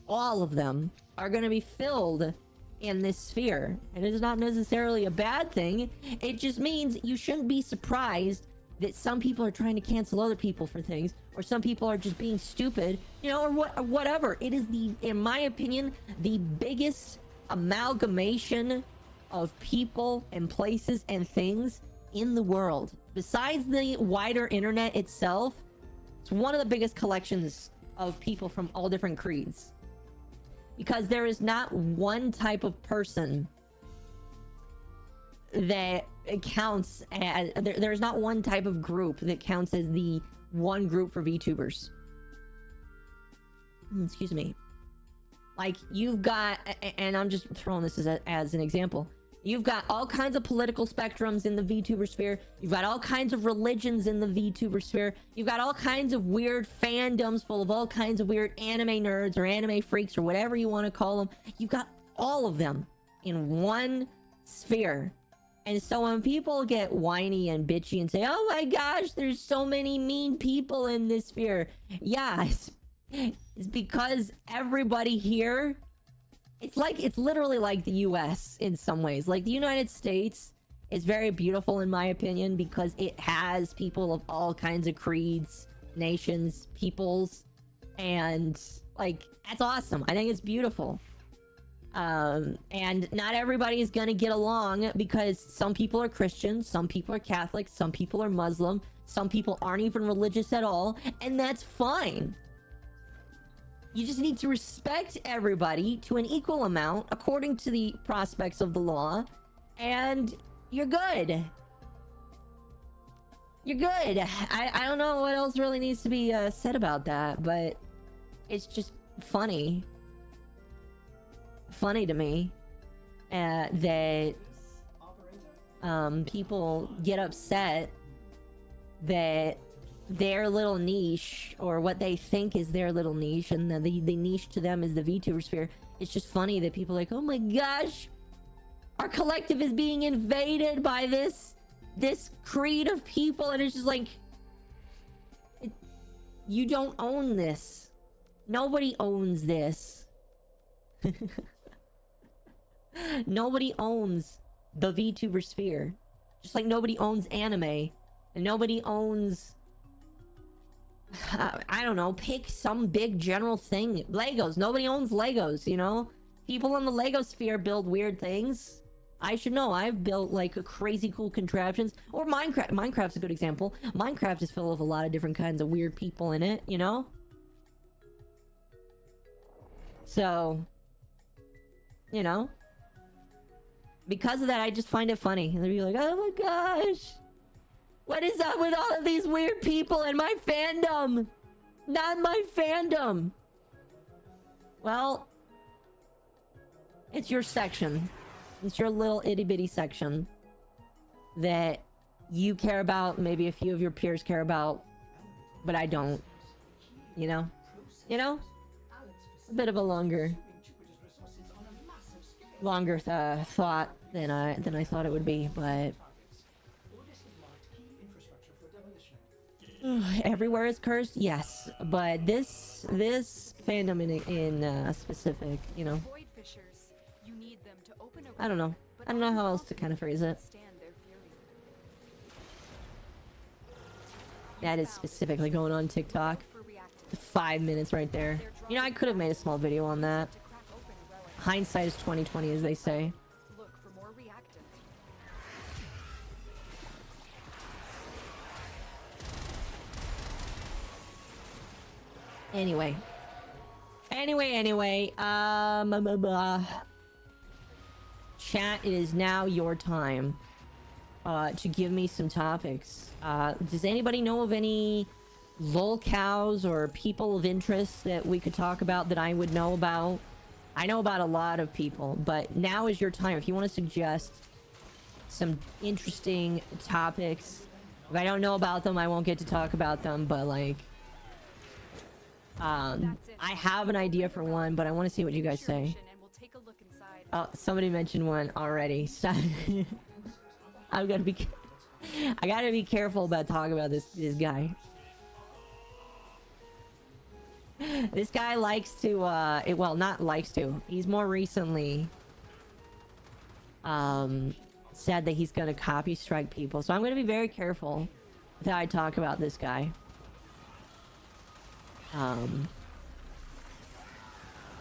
all of them, are going to be filled in this sphere. And it is not necessarily a bad thing. It just means you shouldn't be surprised that some people are trying to cancel other people for things, or some people are just being stupid, you know, or whatever. It is in my opinion, the biggest amalgamation of people and places and things in the world. Besides the wider internet itself, it's one of the biggest collections of people from all different creeds. Because there is not one type of person that counts as... There's not one type of group that counts as the one group for VTubers. Excuse me. Like, you've got... And I'm just throwing this as an example. You've got all kinds of political spectrums in the VTuber sphere. You've got all kinds of religions in the VTuber sphere. You've got all kinds of weird fandoms full of all kinds of weird anime nerds or anime freaks or whatever you want to call them. You've got all of them in one sphere. And so when people get whiny and bitchy and say, oh my gosh, there's so many mean people in this sphere. Yeah, it's because everybody here... It's literally like the US in some ways. Like, the United States is very beautiful in my opinion, because it has people of all kinds of creeds, nations, peoples, and like, that's awesome. I think it's beautiful. And not everybody is gonna get along, because some people are Christian, some people are Catholic, some people are Muslim, some people aren't even religious at all, and that's fine. You just need to respect everybody to an equal amount according to the prospects of the law, and you're good. You're good. I don't know what else really needs to be said about that, but it's just funny. Funny to me that people get upset that their little niche, or what they think is their little niche, and the niche to them is the VTuber sphere. It's just funny that people are like, oh my gosh, our collective is being invaded by this creed of people, and it's just like, you don't own this. Nobody owns this. Nobody owns the VTuber sphere. Just like nobody owns anime, and nobody owns... I don't know, pick some big general thing. Legos. Nobody owns Legos, you know? People in the Lego sphere build weird things. I should know. I've built, like, crazy cool contraptions. Or Minecraft. Minecraft's a good example. Minecraft is full of a lot of different kinds of weird people in it, you know? So, you know? Because of that, I just find it funny. And they'd be like, oh my gosh! What is up with all of these weird people in my fandom? Not my fandom. Well, it's your section. It's your little itty bitty section that you care about, maybe a few of your peers care about, but I don't. You know? You know? A bit of a longer thought than I thought it would be, but everywhere is cursed, yes, but this fandom in specific, you know, I don't know how else to kind of phrase it. That is specifically going on TikTok. 5 minutes right there. You know, I could have made a small video on that. Hindsight is 20/20, as they say. Anyway, chat, it is now your time to give me some topics. Does anybody know of any lolcows or people of interest that we could talk about that I would know about? I know about a lot of people, but now is your time. If you want to suggest some interesting topics If I don't know about them, I won't get to talk about them, but like... I have an idea for one, but I want to see what you guys say. Oh, somebody mentioned one already. I gotta be careful about talking about this guy. This guy likes to, well, not likes to. He's more recently, said that he's gonna copy strike people. So I'm gonna be very careful that I talk about this guy.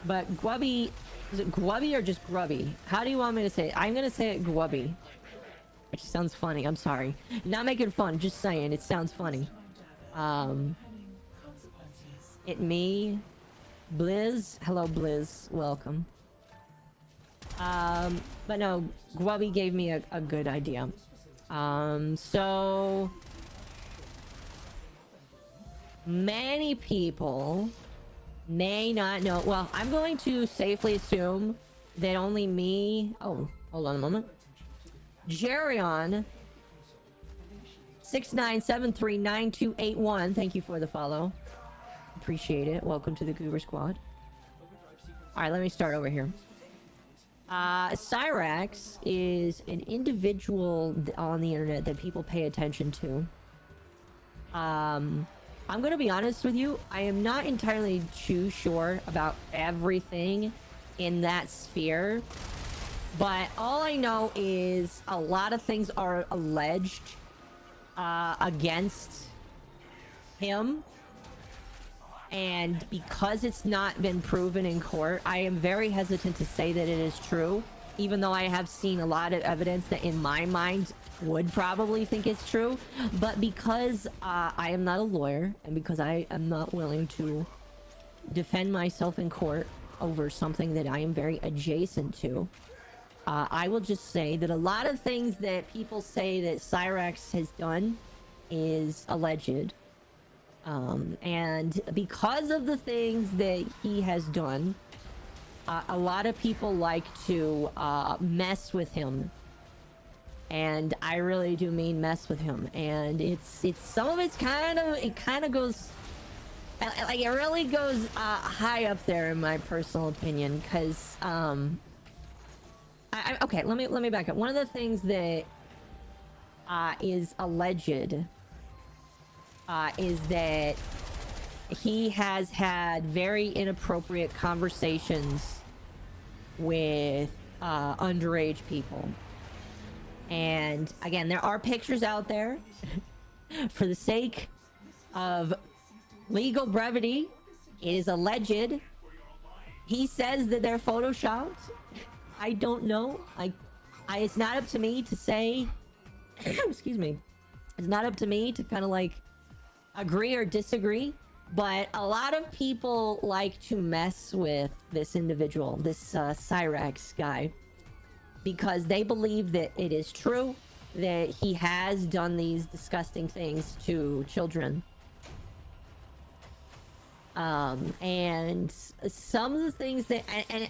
But Grubby, is it Grubby or just Grubby? How do you want me to say it? I'm gonna say it Grubby, which sounds funny. I'm sorry. Not making fun, just saying it sounds funny. It me, Blizz. Hello, Blizz. Welcome. But no, Grubby gave me a good idea. So many people may not know. Well, I'm going to safely assume that only me. Oh, hold on a moment. Jerion 69739281. Thank you for the follow. Appreciate it. Welcome to the Goober Squad. All right, let me start over here. Cyrax is an individual on the internet that people pay attention to. I'm gonna be honest with you. I am not entirely too sure about everything in that sphere, but all I know is a lot of things are alleged against him. And because it's not been proven in court, I am very hesitant to say that it is true, even though I have seen a lot of evidence that in my mind would probably think it's true. But because I am not a lawyer, and because I am not willing to defend myself in court over something that I am very adjacent to, I will just say that a lot of things that people say that Cyrax has done is alleged. And because of the things that he has done, a lot of people like to mess with him, and I really do mean mess with him. And it's some of it's kind of goes like it really goes high up there in my personal opinion, because okay, let me back up. One of the things that is alleged is that he has had very inappropriate conversations with underage people. And again, there are pictures out there. For the sake of legal brevity, it is alleged. He says that they're photoshopped. I don't know. It's not up to me to say excuse me. It's not up to me to kind of like agree or disagree, but a lot of people like to mess with this individual, this Cyrax guy, because they believe that it is true that he has done these disgusting things to children. And some of the things that, and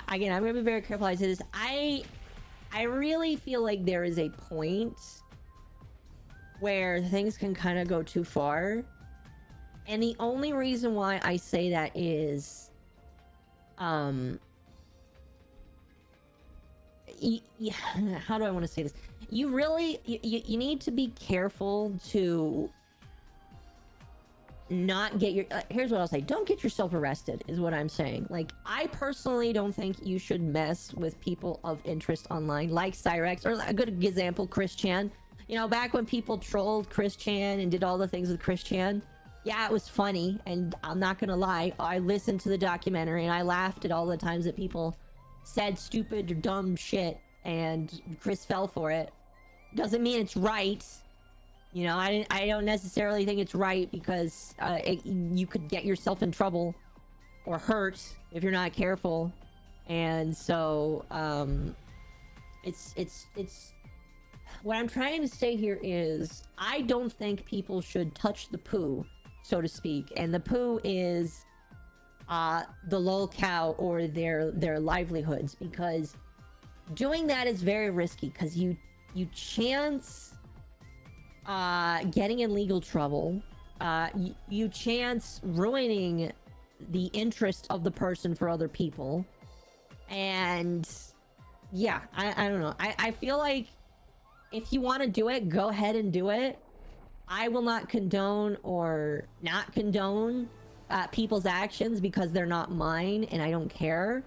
again, I'm gonna be very careful. I say this. I really feel like there is a point where things can kind of go too far, and the only reason why I say that is, how do I want to say this? You really, you need to be careful to not get your, here's what I'll say. Don't get yourself arrested is what I'm saying. Like, I personally don't think you should mess with people of interest online, like Cyrax, or a good example, Chris Chan. You know, back when people trolled Chris Chan and did all the things with Chris Chan, yeah, it was funny, and I'm not gonna lie, I listened to the documentary and I laughed at all the times that people said stupid or dumb shit, and Chris fell for it. Doesn't mean it's right. You know, I don't necessarily think it's right, because you could get yourself in trouble or hurt if you're not careful. And so it's what I'm trying to say here is, I don't think people should touch the poo, so to speak. And the poo is the lolcow or their livelihoods, because doing that is very risky, because you you chance getting in legal trouble. You chance ruining the interest of the person for other people. And yeah, I don't know. I feel like if you want to do it, go ahead and do it. I will not condone or not condone people's actions because they're not mine and I don't care.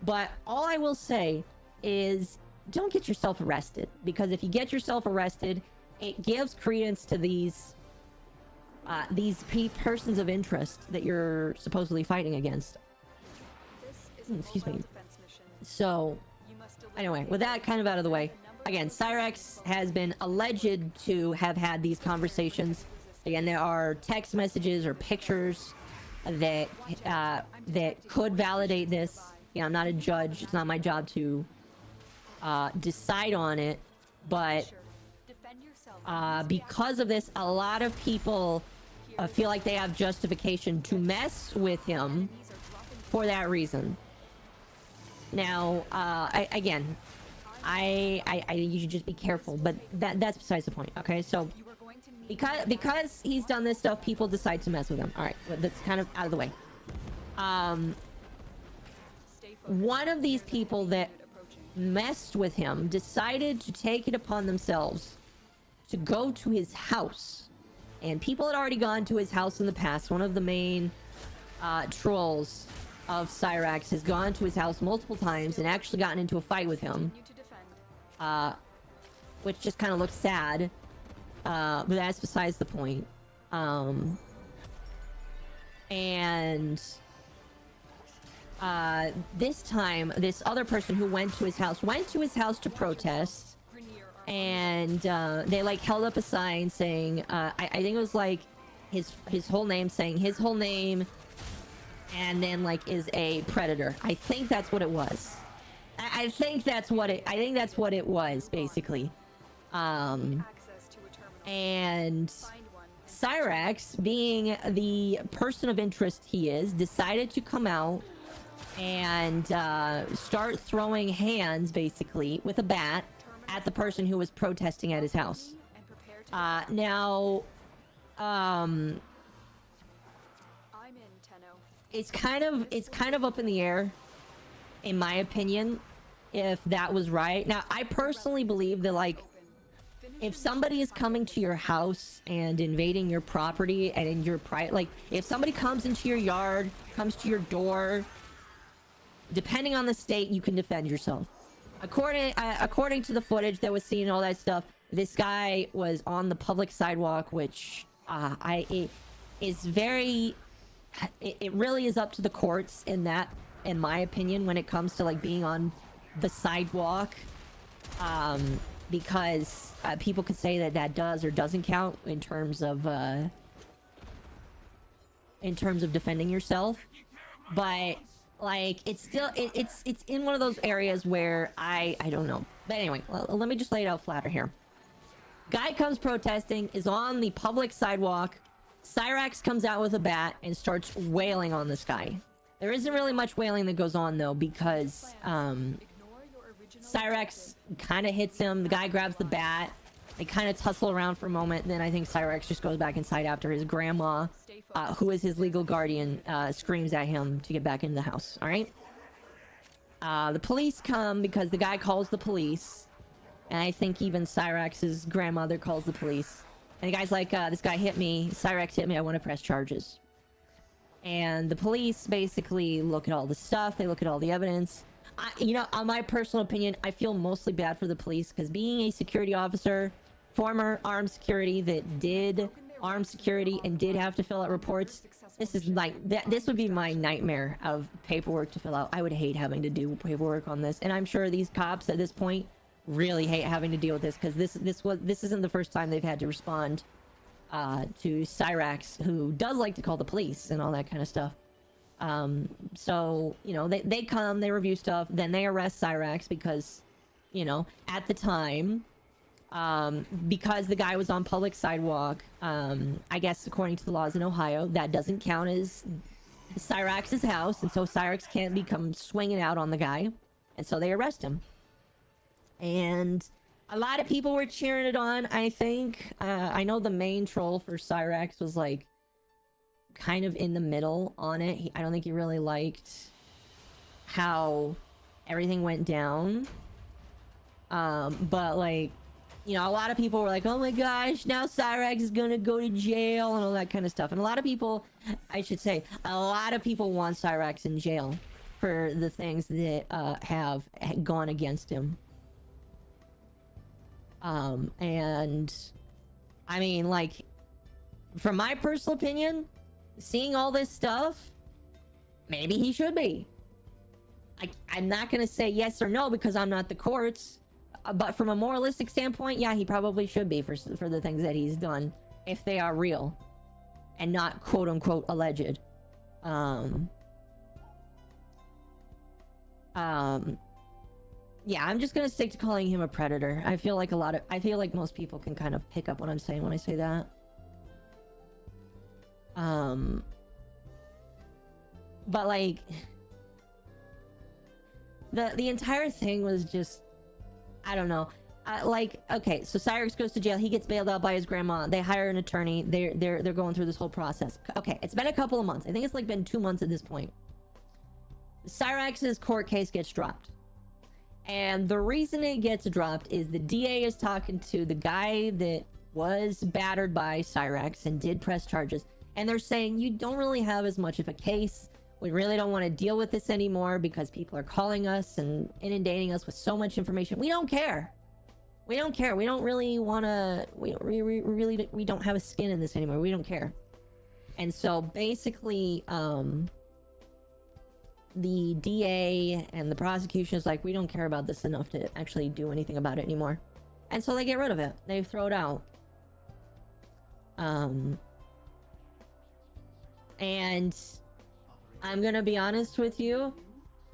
But all I will say is don't get yourself arrested, because if you get yourself arrested, it gives credence to these persons of interest that you're supposedly fighting against. Excuse me. So anyway, with that kind of out of the way, again, Cyrex has been alleged to have had these conversations. Again, there are text messages or pictures that could validate this. You know, I'm not a judge. It's not my job to decide on it. But because of this, a lot of people feel like they have justification to mess with him for that reason. Now, I think you should just be careful, but that's besides the point. Okay, so because he's done this stuff, people decide to mess with him. All right, well, that's kind of out of the way. One of these people that messed with him decided to take it upon themselves to go to his house, and people had already gone to his house in the past. One of the main trolls of Cyrax has gone to his house multiple times and actually gotten into a fight with him, which just kind of looks sad, but that's besides the point. And this time, this other person who went to his house to protest, and they like held up a sign saying, I think it was like his whole name, saying his whole name, and then like is a predator. I think that's what it was. I think that's what it was basically. And Cyrax, being the person of interest he is, decided to come out and start throwing hands basically with a bat at the person who was protesting at his house. Now, it's kind of up in the air, in my opinion, if that was right. Now, I personally believe that, like, if somebody is coming to your house and invading your property and in your like, if somebody comes into your yard, comes to your door, depending on the state, you can defend yourself. According to the footage that was seen and all that stuff, this guy was on the public sidewalk, which it really is up to the courts in my opinion, when it comes to like being on the sidewalk, because people could say that does or doesn't count in terms of defending yourself. But like, it's still it's in one of those areas where I don't know. But anyway, let me just lay it out flatter here. Guy comes protesting, is on the public sidewalk. Cyrax comes out with a bat and starts wailing on this guy. There isn't really much wailing that goes on though, because Cyrax kind of hits him. The guy grabs the bat. They kind of tussle around for a moment, and then I think Cyrax just goes back inside after his grandma, who is his legal guardian, screams at him to get back into the house. All right. The police come because the guy calls the police, and I think even Cyrax's grandmother calls the police. And the guy's like, "This guy hit me. Cyrax hit me. I want to press charges." And the police basically look at all the stuff. They look at all the evidence. You know, on my personal opinion, I feel mostly bad for the police, because being a security officer, former armed security that did armed security and did have to fill out reports, this is like this would be my nightmare of paperwork to fill out. I would hate having to do paperwork on this, and I'm sure these cops at this point really hate having to deal with this, because this isn't the first time they've had to respond to Cyrax, who does like to call the police and all that kind of stuff. So, you know, they come, they review stuff, then they arrest Cyrax because, you know, at the time, because the guy was on public sidewalk, I guess according to the laws in Ohio, that doesn't count as Cyrax's house, and so Cyrax can't become swinging out on the guy, and so they arrest him. And A lot of people were cheering it on, I think. I know the main troll for Cyrax was like kind of in the middle on it. I don't think he really liked how everything went down. But like, you know, a lot of people were like, oh my gosh, now Cyrax is gonna go to jail and all that kind of stuff. And a lot of people, I should say, a lot of people want Cyrax in jail for the things that have gone against him. And I mean, like, from my personal opinion, seeing all this stuff, maybe he should be. I'm not gonna say yes or no because I'm not the courts. But from a moralistic standpoint, yeah, he probably should be for the things that he's done, if they are real and not quote unquote alleged. Yeah, I'm just gonna stick to calling him a predator. I feel like most people can kind of pick up what I'm saying when I say that. But like, the entire thing was just, I don't know. Like, okay, so Cyrax goes to jail. He gets bailed out by his grandma. They hire an attorney. They're going through this whole process. Okay, it's been a couple of months. I think it's like been 2 months at this point. Cyrax's court case gets dropped. And the reason it gets dropped is the DA is talking to the guy that was battered by Cyrax and did press charges. And they're saying, you don't really have as much of a case. We really don't want to deal with this anymore because people are calling us and inundating us with so much information. We don't care. We don't care. We don't really want to... We don't have a skin in this anymore. We don't care. And so basically, the DA and the prosecution is like, we don't care about this enough to actually do anything about it anymore. And so they get rid of it. They throw it out. And I'm gonna be honest with you,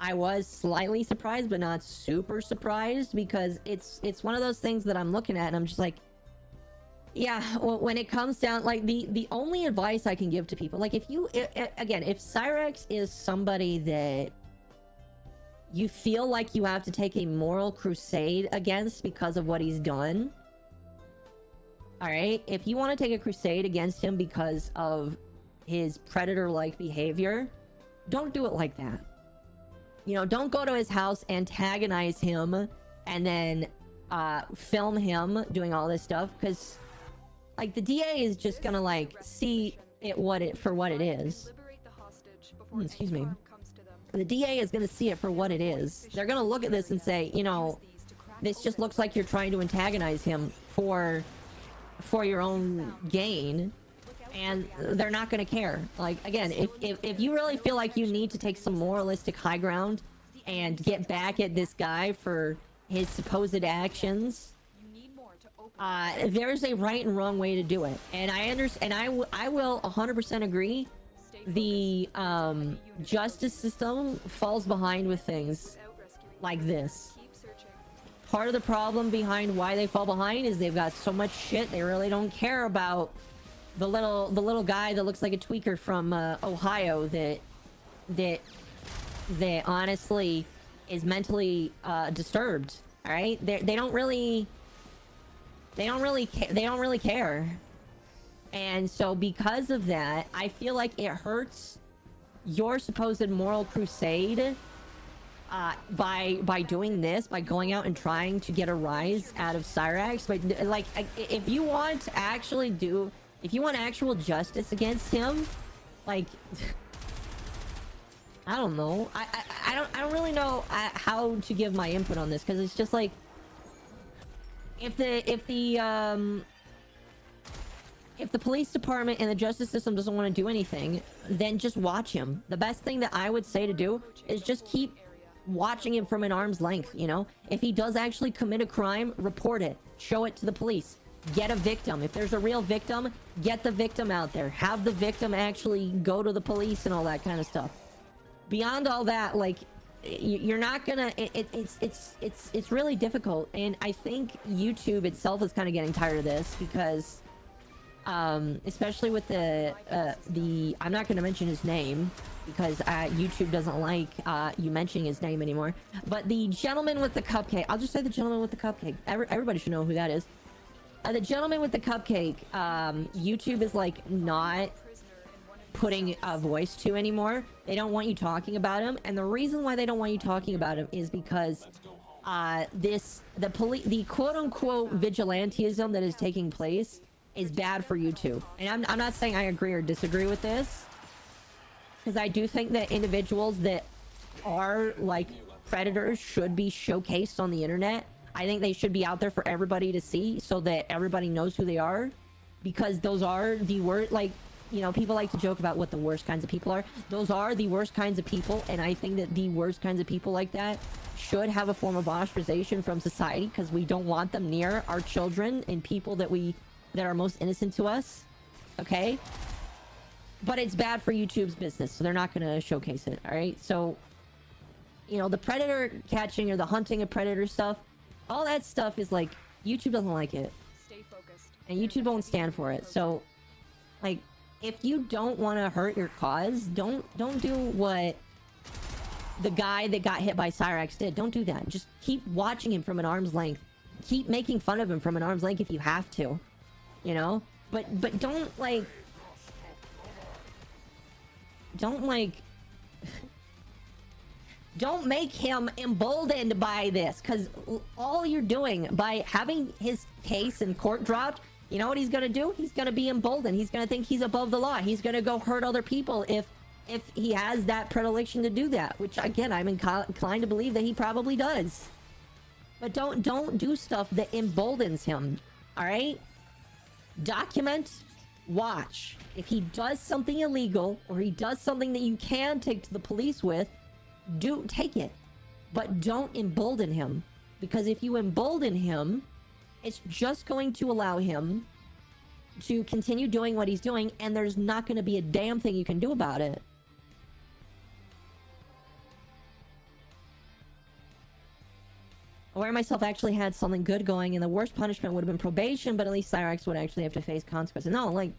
I was slightly surprised, but not super surprised, because it's one of those things that I'm looking at and I'm just like, yeah, well, when it comes down, like, the only advice I can give to people, like, if Cyrax is somebody that you feel like you have to take a moral crusade against because of what he's done, all right, if you want to take a crusade against him because of his predator-like behavior, don't do it like that. You know, don't go to his house, antagonize him, and then film him doing all this stuff, because like the DA is just gonna like see it for what it is. Excuse me. The DA is gonna see it for what it is. They're gonna look at this and say, you know, this just looks like you're trying to antagonize him for your own gain. And they're not going to care. Like, again, if you really feel like you need to take some moralistic high ground and get back at this guy for his supposed actions, there's a right and wrong way to do it. And I understand, and I will 100% agree. The justice system falls behind with things like this. Part of the problem behind why they fall behind is they've got so much shit they really don't care about the little guy that looks like a tweaker from Ohio that honestly is mentally disturbed. All right, they don't really care. And so because of that, I feel like it hurts your supposed moral crusade by doing this, by going out and trying to get a rise out of Cyrax. But like, if you want actual justice against him, like, I don't know. I don't really know how to give my input on this, because it's just like, if the police department and the justice system doesn't want to do anything, then just watch him. The best thing that I would say to do is just keep watching him from an arm's length, you know? If he does actually commit a crime, report it. Show it to the police. Get a victim. If there's a real victim, get the victim out there. Have the victim actually go to the police and all that kind of stuff. Beyond all that, like, you're not gonna... It's really difficult. And I think YouTube itself is kind of getting tired of this, because Especially with the I'm not going to mention his name because YouTube doesn't like you mentioning his name anymore. But the gentleman with the cupcake, I'll just say the gentleman with the cupcake. Everybody should know who that is. The gentleman with the cupcake, YouTube is like not putting a voice to anymore. They don't want you talking about him, and the reason why they don't want you talking about him is because the quote-unquote vigilantism that is taking place is bad for YouTube. And I'm not saying I agree or disagree with this, because I do think that individuals that are like predators should be showcased on the internet. I think they should be out there for everybody to see so that everybody knows who they are, because those are the worst. Like, you know, people like to joke about what the worst kinds of people are. Those are the worst kinds of people, and I think that the worst kinds of people like that should have a form of ostracization from society, because we don't want them near our children and people that are most innocent to us. Okay? But it's bad for YouTube's business, so they're not going to showcase it. All right? So, you know, the predator catching or the hunting of predator stuff, all that stuff is like, YouTube doesn't like it. Stay focused. And YouTube won't stand for it. So, like, if you don't want to hurt your cause, don't do what the guy that got hit by Cyrax did. Don't do that. Just keep watching him from an arm's length. Keep making fun of him from an arm's length if you have to. You know? But don't like don't make him emboldened by this, because all you're doing by having his case in court dropped, you know what he's gonna do? He's gonna be emboldened. He's gonna think he's above the law. He's gonna go hurt other people if he has that predilection to do that, which again, I'm inclined to believe that he probably does. But don't do stuff that emboldens him. All right? Document, watch. If he does something illegal, or he does something that you can take to the police with, take it. But don't embolden him, because if you embolden him, it's just going to allow him to continue doing what he's doing, and there's not going to be a damn thing you can do about it. Aware myself actually had something good going, and the worst punishment would have been probation, but at least Cyrax would actually have to face consequences. No, like,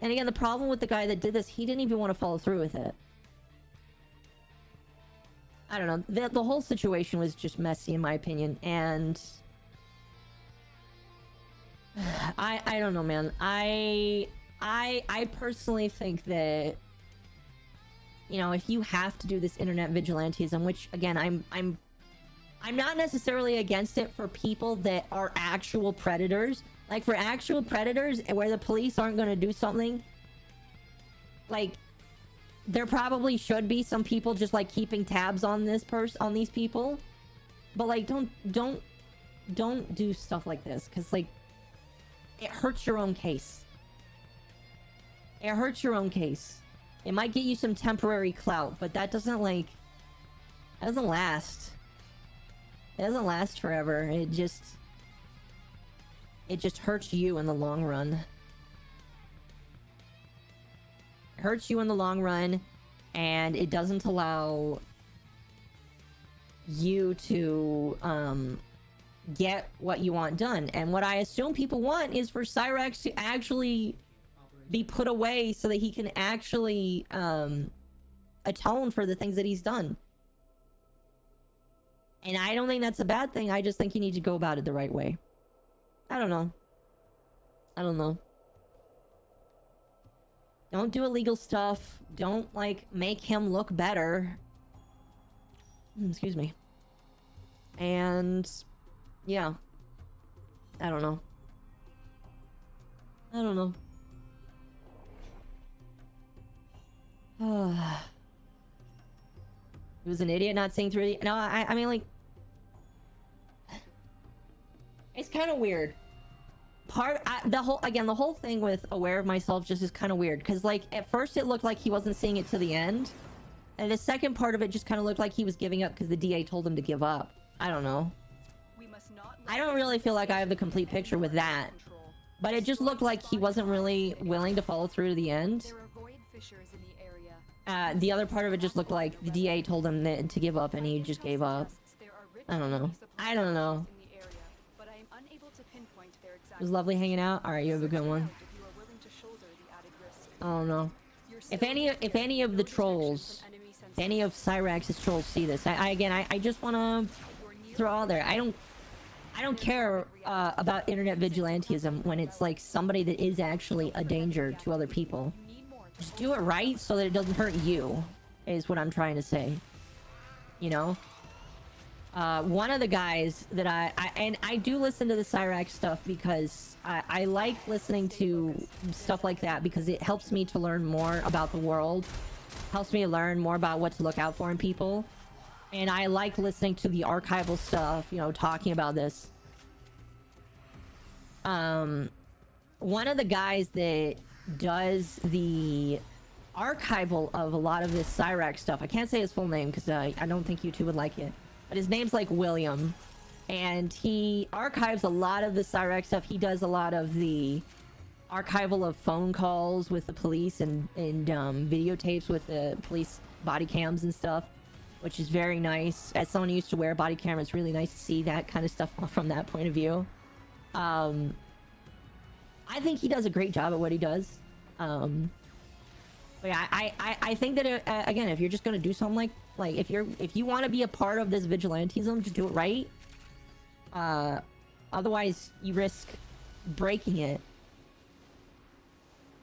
and again, the problem with the guy that did this, he didn't even want to follow through with it. I don't know. The whole situation was just messy, in my opinion, and I don't know, man. I personally think that, you know, if you have to do this internet vigilantism, which again, I'm not necessarily against it for people that are actual predators. Like, for actual predators where the police aren't going to do something, like, there probably should be some people just like keeping tabs on on these people. But like, don't do stuff like this, because like, it hurts your own case. It hurts your own case. It might get you some temporary clout, but that doesn't last. It doesn't last forever. It just hurts you in the long run. It hurts you in the long run, and it doesn't allow you to get what you want done. And what I assume people want is for Cyrax to actually be put away so that he can actually atone for the things that he's done. And I don't think that's a bad thing. I just think you need to go about it the right way. I don't know. Don't do illegal stuff. Don't, like, make him look better. Excuse me. And yeah. I don't know. He was an idiot not seeing through the... No, I mean, like... It's kind of weird. The whole thing with Aware of Myself just is kind of weird, because like at first it looked like he wasn't seeing it to the end, and the second part of it just kind of looked like he was giving up because the DA told him to give up. I don't know. I don't really feel like I have the complete picture with that, but it just looked like he wasn't really willing to follow through to the end. The other part of it just looked like the DA told him to give up, and he just gave up. I don't know. It was lovely hanging out. Alright, you have a good one. I don't know. You're If still any of the no detection trolls, from enemy if any of Cyrax's trolls see this, I just want to sensors. throw out there. I don't care about internet vigilantism when it's like somebody that is actually a danger to other people. You need more. Just do it right so that it doesn't hurt you, is what I'm trying to say. You know? One of the guys that I do listen to the Cyrax stuff because I like listening to stuff like that because it helps me to learn more about the world. Helps me learn more about what to look out for in people. And I like listening to the archival stuff, you know, talking about this. One of the guys that does the archival of a lot of this Cyrax stuff, I can't say his full name because I don't think YouTube would like it, but his name's like William, and he archives a lot of the Cyrax stuff. He does a lot of the archival of phone calls with the police and videotapes with the police body cams and stuff, which is very nice. As someone who used to wear a body camera, it's really nice to see that kind of stuff from that point of view. I think he does a great job at what he does. But yeah, I think that again, if you're just gonna do something like if you want to be a part of this vigilantism, just do it right. Otherwise, you risk breaking it.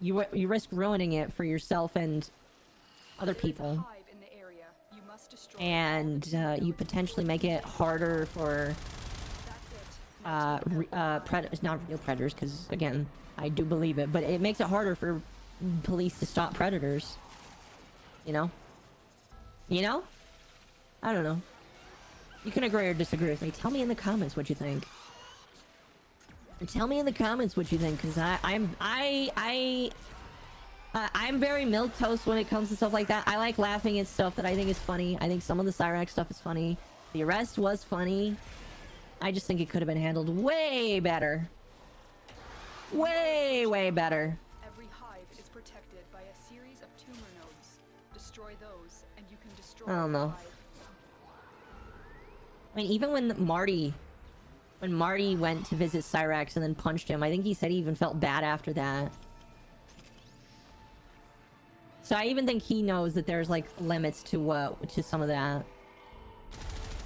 You risk ruining it for yourself and other people, and you potentially make it harder for predators, not real predators, because again, I do believe it, but it makes it harder for police to stop predators. You know? I don't know. You can agree or disagree with me. Tell me in the comments what you think. Tell me in the comments what you think, because I'm very milquetoast when it comes to stuff like that. I like laughing at stuff that I think is funny. I think some of the Cyrax stuff is funny. The arrest was funny. I just think it could have been handled way better. Way better. Every hive is protected by a series of tumor nodes. Destroy those, and you can destroy I don't know. the hive. I mean, even when Marty went to visit Cyrax and then punched him, I think he said he even felt bad after that. So I even think he knows that there's like limits to some of that.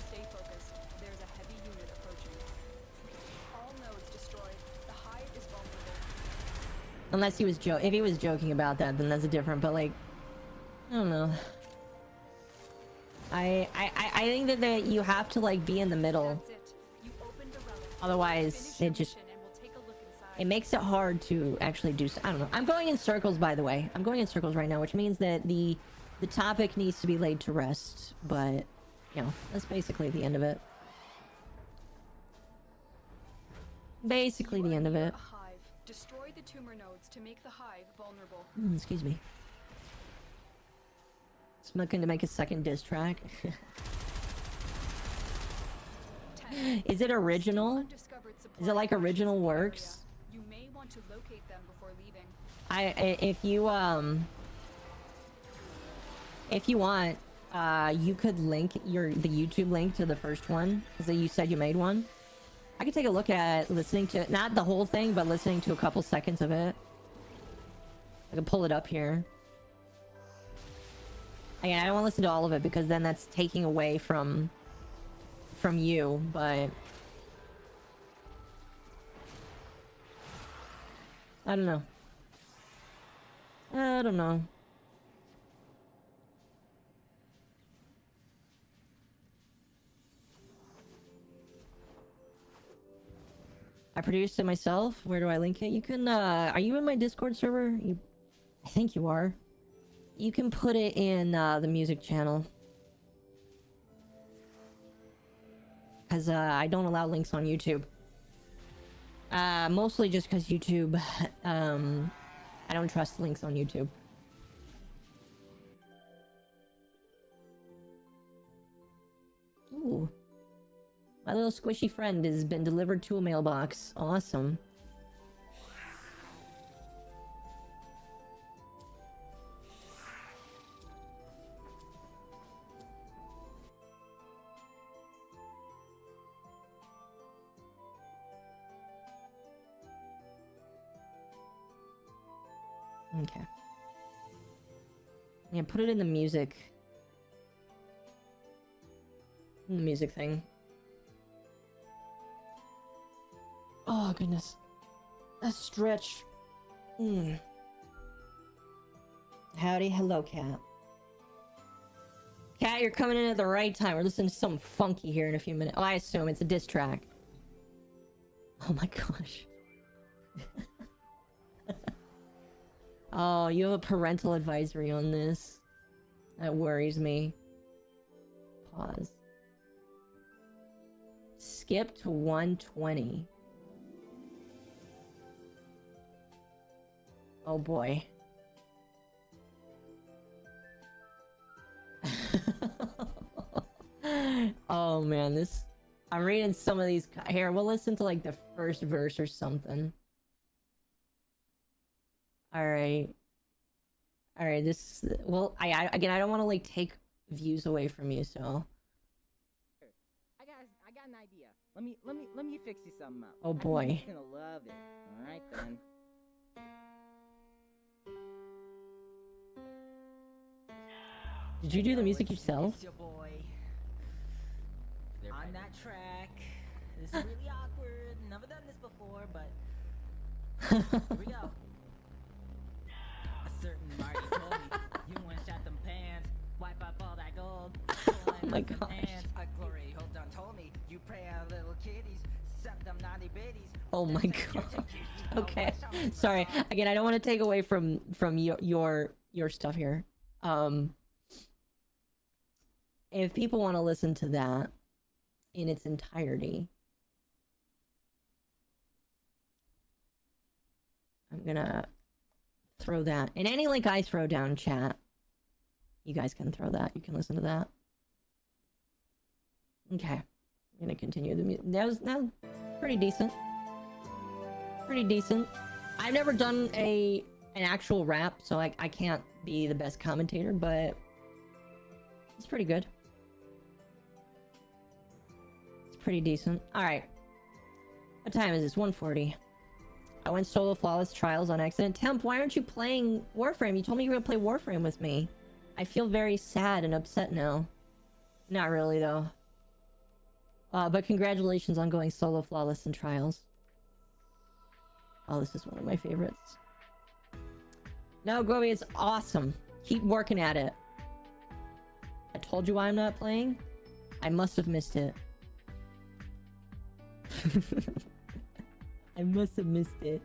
Stay focused. There's a heavy unit approaching. All nodes destroyed. The hive is vulnerable. Unless he was if he was joking about that, then that's a different. But like, I don't know. I think that you have to like be in the middle. That's it. You opened a relic. Otherwise, it just And we'll take a look inside. it makes it hard to actually do. I don't know. I'm going in circles, by the way. I'm going in circles right now, which means that the topic needs to be laid to rest. But you know, that's basically the end of it. Basically the end of it. A hive. Destroy the tumor nodes to make the hive vulnerable. Excuse me. It's looking to make a second diss track. 10. Is it original? Undiscovered supply Is it like caches original in the area. works? You may want to locate them before leaving. If you want, you could link the YouTube link to the first one, because you said you made one. I could take a look at listening to, not the whole thing, but listening to a couple seconds of it. I can pull it up here. Again, I don't want to listen to all of it because then that's taking away from you, but I don't know. I don't know. I produced it myself. Where do I link it? You can, are you in my Discord server? I think you are. You can put it in, the music channel. Because, I don't allow links on YouTube. Mostly just because YouTube, I don't trust links on YouTube. Ooh. My little squishy friend has been delivered to a mailbox. Awesome. Okay. Yeah, put it in the music. In the music thing. Oh, goodness. A stretch. Howdy, hello, Cat. Cat, you're coming in at the right time. We're listening to something funky here in a few minutes. Oh, I assume it's a diss track. Oh my gosh. Oh, you have a parental advisory on this. That worries me. Pause. Skip to 120. Oh boy. Oh man, this... I'm reading some of these... Here, we'll listen to like the first verse or something. Alright. Alright, this... Well, again, I don't want to like take views away from you, so... I got an idea. Let me fix you something up. Oh I think boy. you're gonna love it. Alright then. Did you do the music yourself? It's your boy. On that track. This is really awkward. Never done this before, but here we go. A certain Marty told me, you one-shot them pants, wipe up all that gold. Oh my gosh. A glory hold on told me, you pray on little kitties, suck them naughty bitties. Oh my god. Okay. Sorry. Again, I don't want to take away from your stuff here. If people want to listen to that in its entirety, I'm gonna throw that. And any link I throw down chat, you guys can throw that. You can listen to that. Okay. I'm gonna continue the music. That was pretty decent. Pretty decent. I've never done an actual rap, so I can't be the best commentator, but it's pretty good. It's pretty decent. Alright. What time is this? 1:40. I went solo flawless trials on accident. Temp, why aren't you playing Warframe? You told me you were gonna play Warframe with me. I feel very sad and upset now. Not really, though. But congratulations on going solo flawless in trials. Oh, this is one of my favorites. No, Groby, it's awesome. Keep working at it. I told you why I'm not playing. I must have missed it. I must have missed it.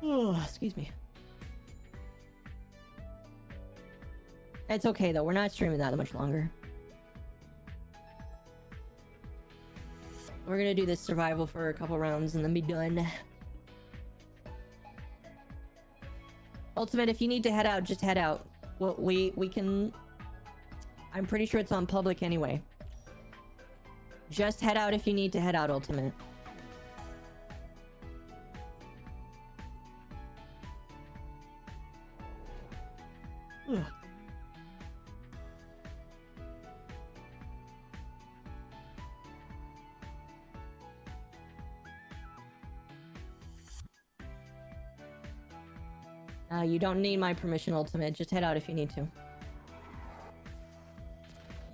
Oh, excuse me. It's okay though, we're not streaming that much longer. We're gonna do this survival for a couple rounds and then be done. Ultimate, if you need to head out, just head out. Well, we can... I'm pretty sure it's on public anyway. Just head out if you need to head out, Ultimate. Ugh. You don't need my permission, Ultimate. Just head out if you need to.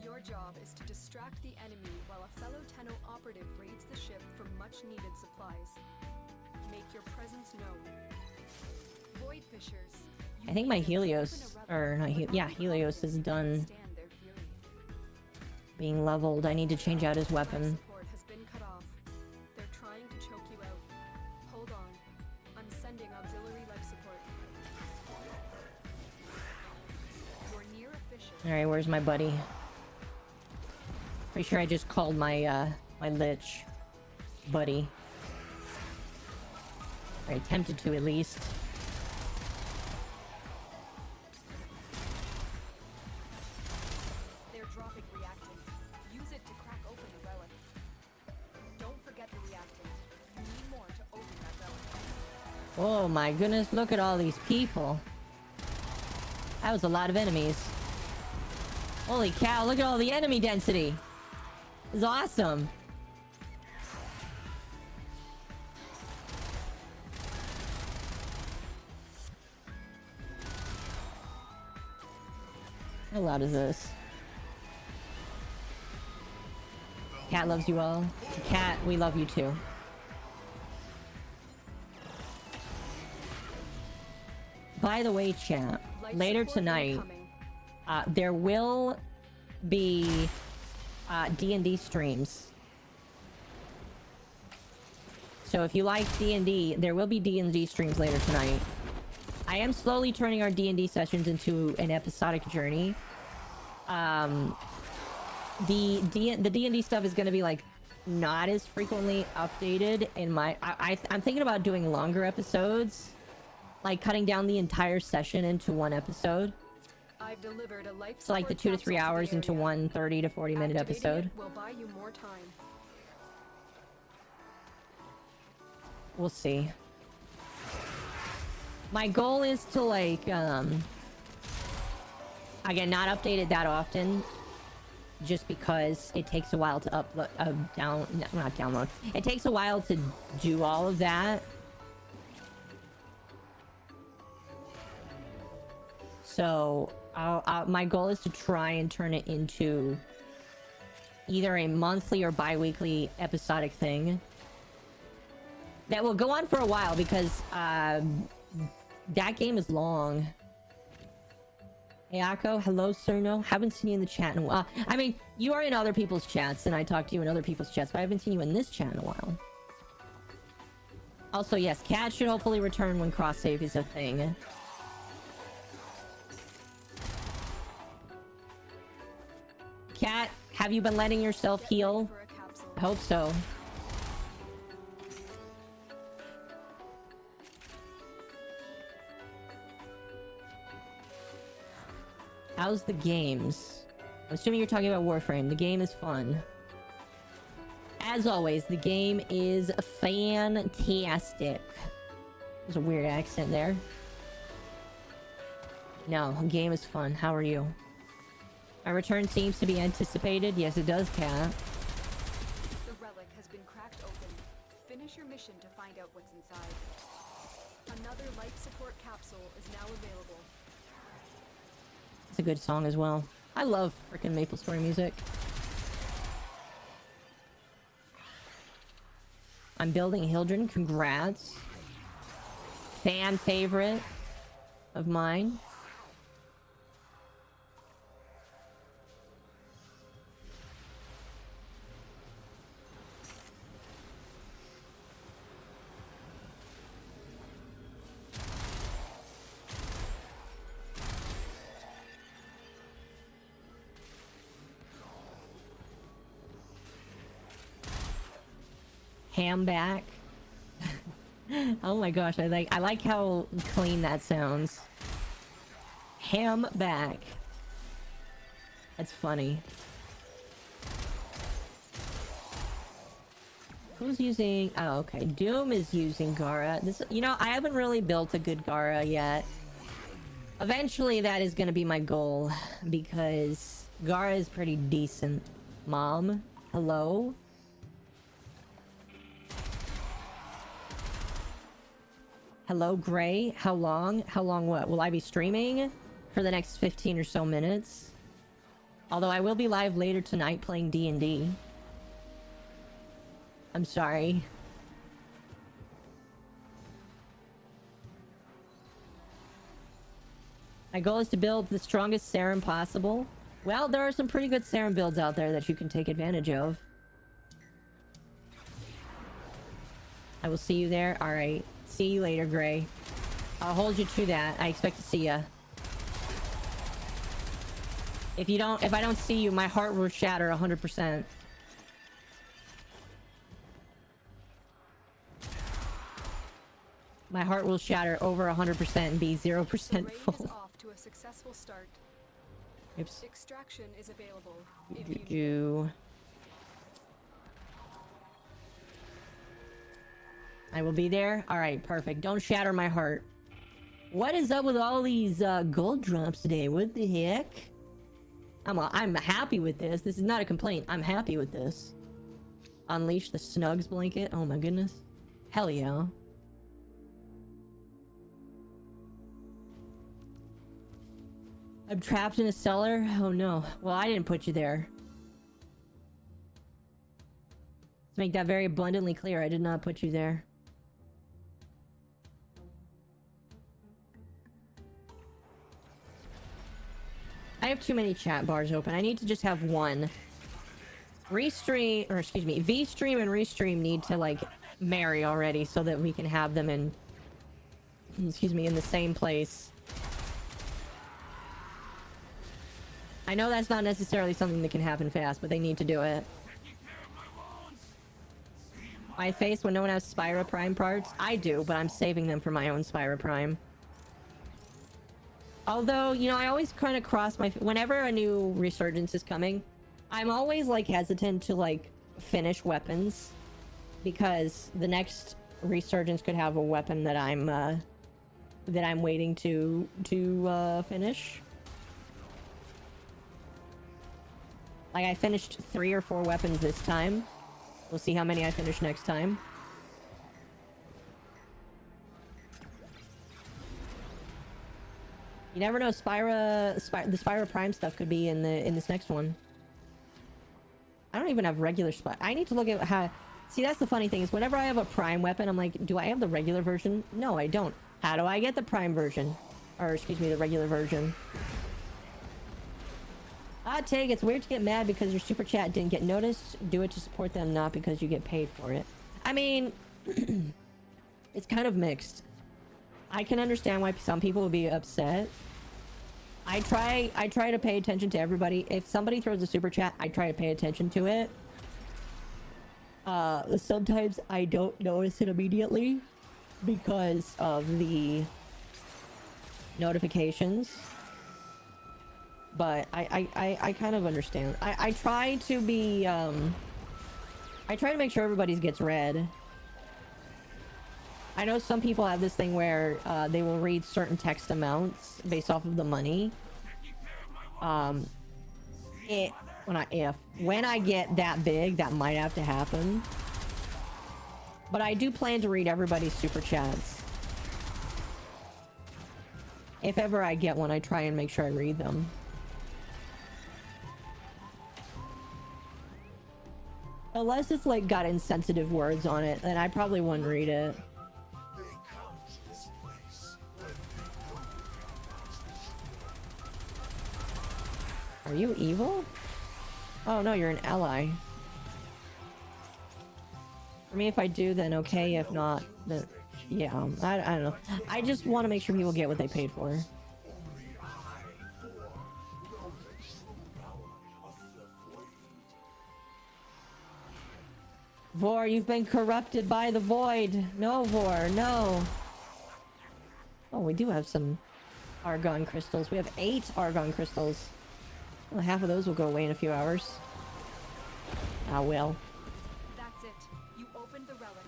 Your job is to distract the enemy while a fellow Tenno operative raids the ship for much-needed supplies. Make your presence known. Void fishers. I think my Helios, or not Helios is done being leveled. I need to change out his weapon. Support has been cut off. They're trying to choke you out. Hold on. I'm sending auxiliary life support. You're near a fisher. Alright, where's my buddy? Pretty sure I just called my, my lich buddy. Or attempted to, at least. They're dropping reactant. Use it to crack open the relic. Don't forget the reactant. You need more to open that relic. Oh my goodness, look at all these people. That was a lot of enemies. Holy cow, look at all the enemy density. It's awesome. How loud is this? Cat loves you all. Cat, we love you too. By the way, chat, later tonight, there will be D&D streams. So if you like D&D, there will be D&D streams later tonight. I am slowly turning our D&D sessions into an episodic journey. The D&D stuff is going to be like not as frequently updated in my... I'm thinking about doing longer episodes. Like cutting down the entire session into one episode. I've delivered a life So like the 2 to 3 hours into one 30 to 40 minute episode. Will buy you more time. We'll see. My goal is to like again not update it that often, just because it takes a while to upload not download. It takes a while to do all of that. So my goal is to try and turn it into either a monthly or bi-weekly episodic thing that will go on for a while, because that game is long. Hey Akko, hello Cerno. Haven't seen you in the chat in a while. I mean, you are in other people's chats and I talk to you in other people's chats, but I haven't seen you in this chat in a while. Also, yes, Cat should hopefully return when cross save is a thing. Cat, have you been letting yourself heal? I hope so. How's the games? I'm assuming you're talking about Warframe. The game is fun. As always, the game is fantastic. There's a weird accent there. No, the game is fun. How are you? My return seems to be anticipated. Yes, it does, Cat. The relic has been cracked open. Finish your mission to find out what's inside. Another life support capsule is now available. It's a good song as well. I love freaking MapleStory music. I'm building Hildren. Congrats. Fan favorite of mine. Ham back. Oh my gosh, I like how clean that sounds. Ham back. That's funny. Who's using... Oh, okay. Doom is using Gara. This, you know, I haven't really built a good Gara yet. Eventually, that is going to be my goal, because Gara is pretty decent. Mom, hello? Hello, Gray. How long? How long what? Will I be streaming for the next 15 or so minutes? Although I will be live later tonight playing D&D. I'm sorry. My goal is to build the strongest serum possible. Well, there are some pretty good serum builds out there that you can take advantage of. I will see you there. Alright. See you later, Gray. I'll hold you to that. I expect to see ya. If I don't see you, my heart will shatter 100%. My heart will shatter over 100% and be 0% full. Is off to a successful start. Oops. Extraction is available. I will be there. All right, perfect. Don't shatter my heart. What is up with all these gold drops today? What the heck? I'm happy with this. This is not a complaint. I'm happy with this. Unleash the Snugs blanket. Oh my goodness. Hell yeah. I'm trapped in a cellar? Oh no. Well, I didn't put you there. To make that very abundantly clear, I did not put you there. I have too many chat bars open. I need to just have one. Restream, or excuse me, VStream and Restream need to like marry already so that we can have them in, excuse me, in the same place. I know that's not necessarily something that can happen fast, but they need to do it. My face when no one has Spyro Prime parts? I do, but I'm saving them for my own Spyro Prime. Although, you know, I always kind of cross my... Whenever a new resurgence is coming, I'm always, like, hesitant to, like, finish weapons. Because the next resurgence could have a weapon that I'm waiting to finish. Like, I finished 3 or 4 weapons this time. We'll see how many I finish next time. You never know, the Spyro Prime stuff could be in this next one. I don't even have regular Spyro. I need to look at how... See, that's the funny thing, is whenever I have a Prime weapon, I'm like, do I have the regular version? No, I don't. How do I get the Prime version? Or, excuse me, the regular version. Hot take, it's weird to get mad because your super chat didn't get noticed. Do it to support them, not because you get paid for it. I mean, it's kind of mixed. I can understand why some people would be upset. I try to pay attention to everybody. If somebody throws a super chat, I try to pay attention to it. Sometimes I don't notice it immediately because of the notifications. But I kind of understand. I try to be, I try to make sure everybody gets read. I know some people have this thing where they will read certain text amounts based off of the money. When I get that big, that might have to happen. But I do plan to read everybody's super chats. If ever I get one, I try and make sure I read them. Unless it's like got insensitive words on it, then I probably wouldn't read it. Are you evil? Oh no, you're an ally. For me, if I do, then okay. If not, then yeah, I don't know. I just want to make sure people get what they paid for. Vor, you've been corrupted by the void. No, Vor, no. Oh, we do have some argon crystals. We have 8 argon crystals. Well, half of those will go away in a few hours. Ah, well. That's it. You opened the relic.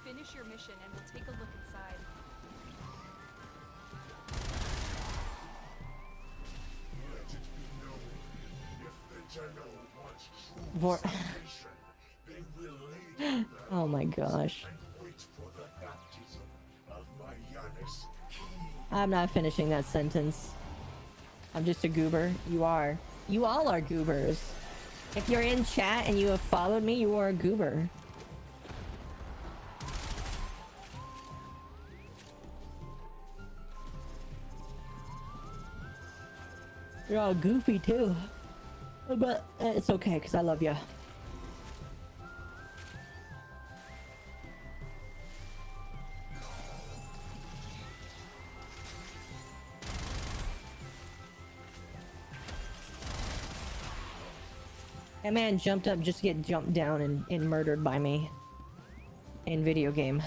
Finish your mission and we'll take a look inside. Let it be known, if the Tenno wants true Vor salvation, they will lay down their oh my gosh. and wait for the baptism of my Yanis Key. I'm not finishing that sentence. I'm just a goober. You are. You all are goobers. If you're in chat and you have followed me, you are a goober. You're all goofy too. But it's okay, because I love you. That man jumped up just to get jumped down and murdered by me in video game.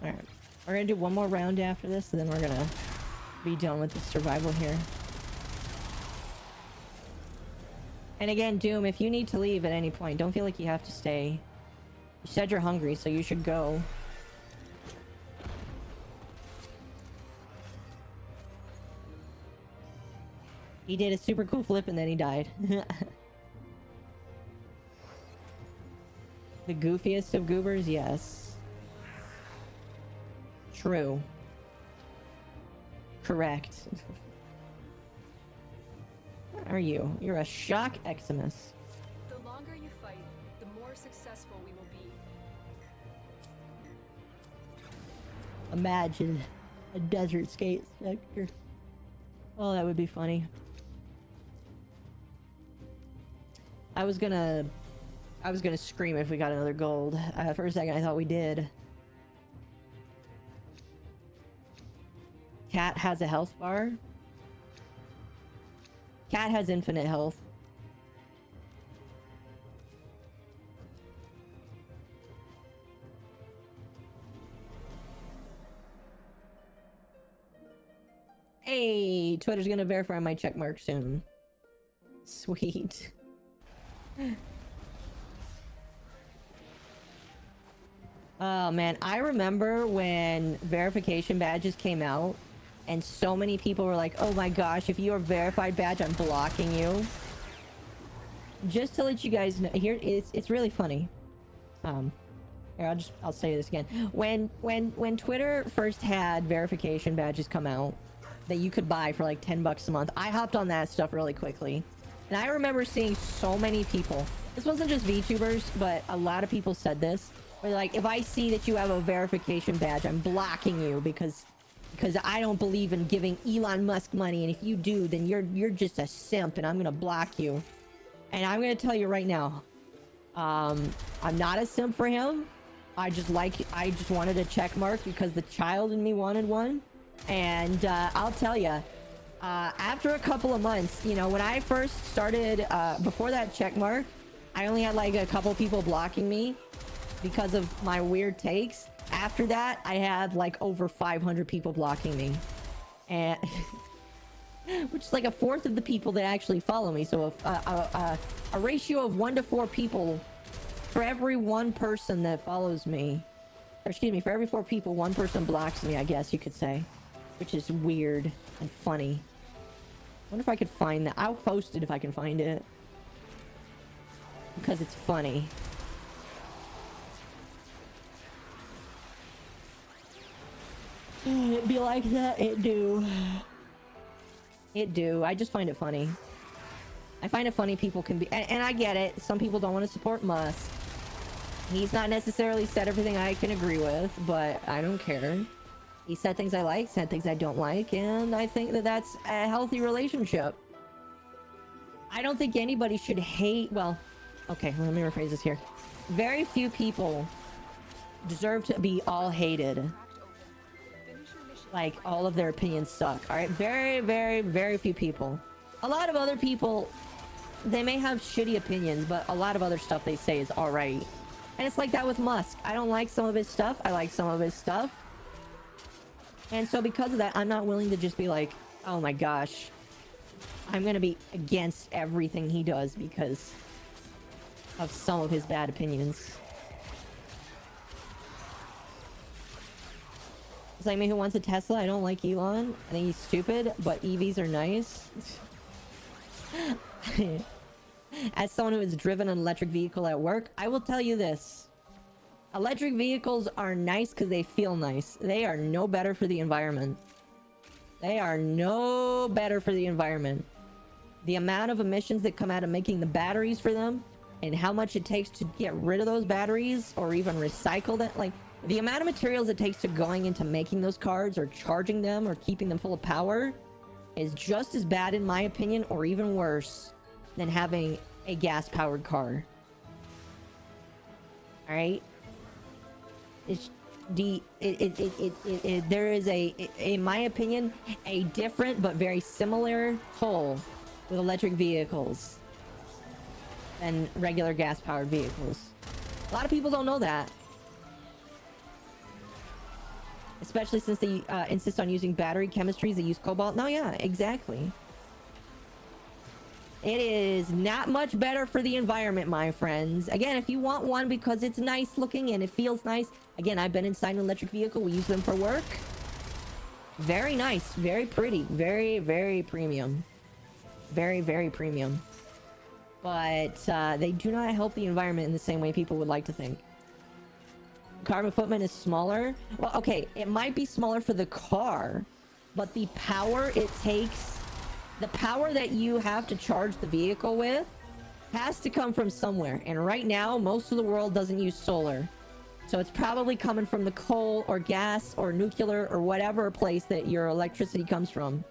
Alright. We're gonna do one more round after this, and then we're gonna be done with the survival here. And again, Doom, if you need to leave at any point, don't feel like you have to stay. You said you're hungry, so you should go. He did a super cool flip and then he died. The goofiest of goobers? Yes. True. Correct. What are you? You're a shock Eximus. The longer you fight, the more successful we will be. Imagine a desert skate sector. Oh, that would be funny. I was gonna scream if we got another gold. For a second, I thought we did. Cat has a health bar. Cat has infinite health. Hey, Twitter's gonna verify my checkmark soon. Sweet. Oh man, I remember when verification badges came out and so many people were like, oh my gosh, if you're a verified badge, I'm blocking you. Just to let you guys know, here it's really funny. Here, I'll say this again. When Twitter first had verification badges come out that you could buy for like 10 bucks a month, I hopped on that stuff really quickly. And I remember seeing so many people, this wasn't just VTubers, but a lot of people said this, where like, if I see that you have a verification badge, I'm blocking you because I don't believe in giving Elon Musk money, and if you do, then you're just a simp and I'm gonna block you. And I'm gonna tell you right now, I'm not a simp for him. I just wanted a check mark because the child in me wanted one. And I'll tell you, after a couple of months, you know, when I first started, before that check mark, I only had like a couple people blocking me because of my weird takes. After that, I had like over 500 people blocking me, and which is like a fourth of the people that actually follow me. So a ratio of 1 to 4 people for every one person that follows me, or excuse me, for every 4 people, 1 person blocks me, I guess you could say, which is weird and funny. I wonder if I could find that. I'll post it if I can find it, because it's funny. It'd be like that. It do. I just find it funny. I find it funny people can be, and I get it. Some people don't want to support Musk. He's not necessarily said everything I can agree with, but I don't care. He said things I like, said things I don't like, and I think that that's a healthy relationship. I don't think anybody should hate, well, okay, let me rephrase this here. Very few people deserve to be all hated. Like, all of their opinions suck. Alright, very, very, very few people. A lot of other people, they may have shitty opinions, but a lot of other stuff they say is alright. And it's like that with Musk. I don't like some of his stuff. I like some of his stuff. And so because of that, I'm not willing to just be like, oh my gosh, I'm gonna be against everything he does because of some of his bad opinions. It's like me who wants a Tesla. I don't like Elon. I think he's stupid, but EVs are nice. As someone who has driven an electric vehicle at work, I will tell you this. Electric vehicles are nice because they feel nice. They are no better for the environment. They are no better for the environment. The amount of emissions that come out of making the batteries for them, and how much it takes to get rid of those batteries or even recycle them, like the amount of materials it takes to going into making those cars or charging them or keeping them full of power is just as bad in my opinion, or even worse than having a gas-powered car. All right, there is in my opinion, a different but very similar toll with electric vehicles than regular gas-powered vehicles. A lot of people don't know that, especially since they insist on using battery chemistries that use cobalt. No, yeah, exactly. It is not much better for the environment, my friends. Again, if you want one because it's nice looking and it feels nice. Again, I've been inside an electric vehicle. We use them for work. Very nice. Very pretty. Very, very premium. Very, very premium. But they do not help the environment in the same way people would like to think. Carbon footprint is smaller. Well, okay, it might be smaller for the car, but the power it takes, the power that you have to charge the vehicle with has to come from somewhere. And right now, most of the world doesn't use solar. So it's probably coming from the coal or gas or nuclear or whatever place that your electricity comes from.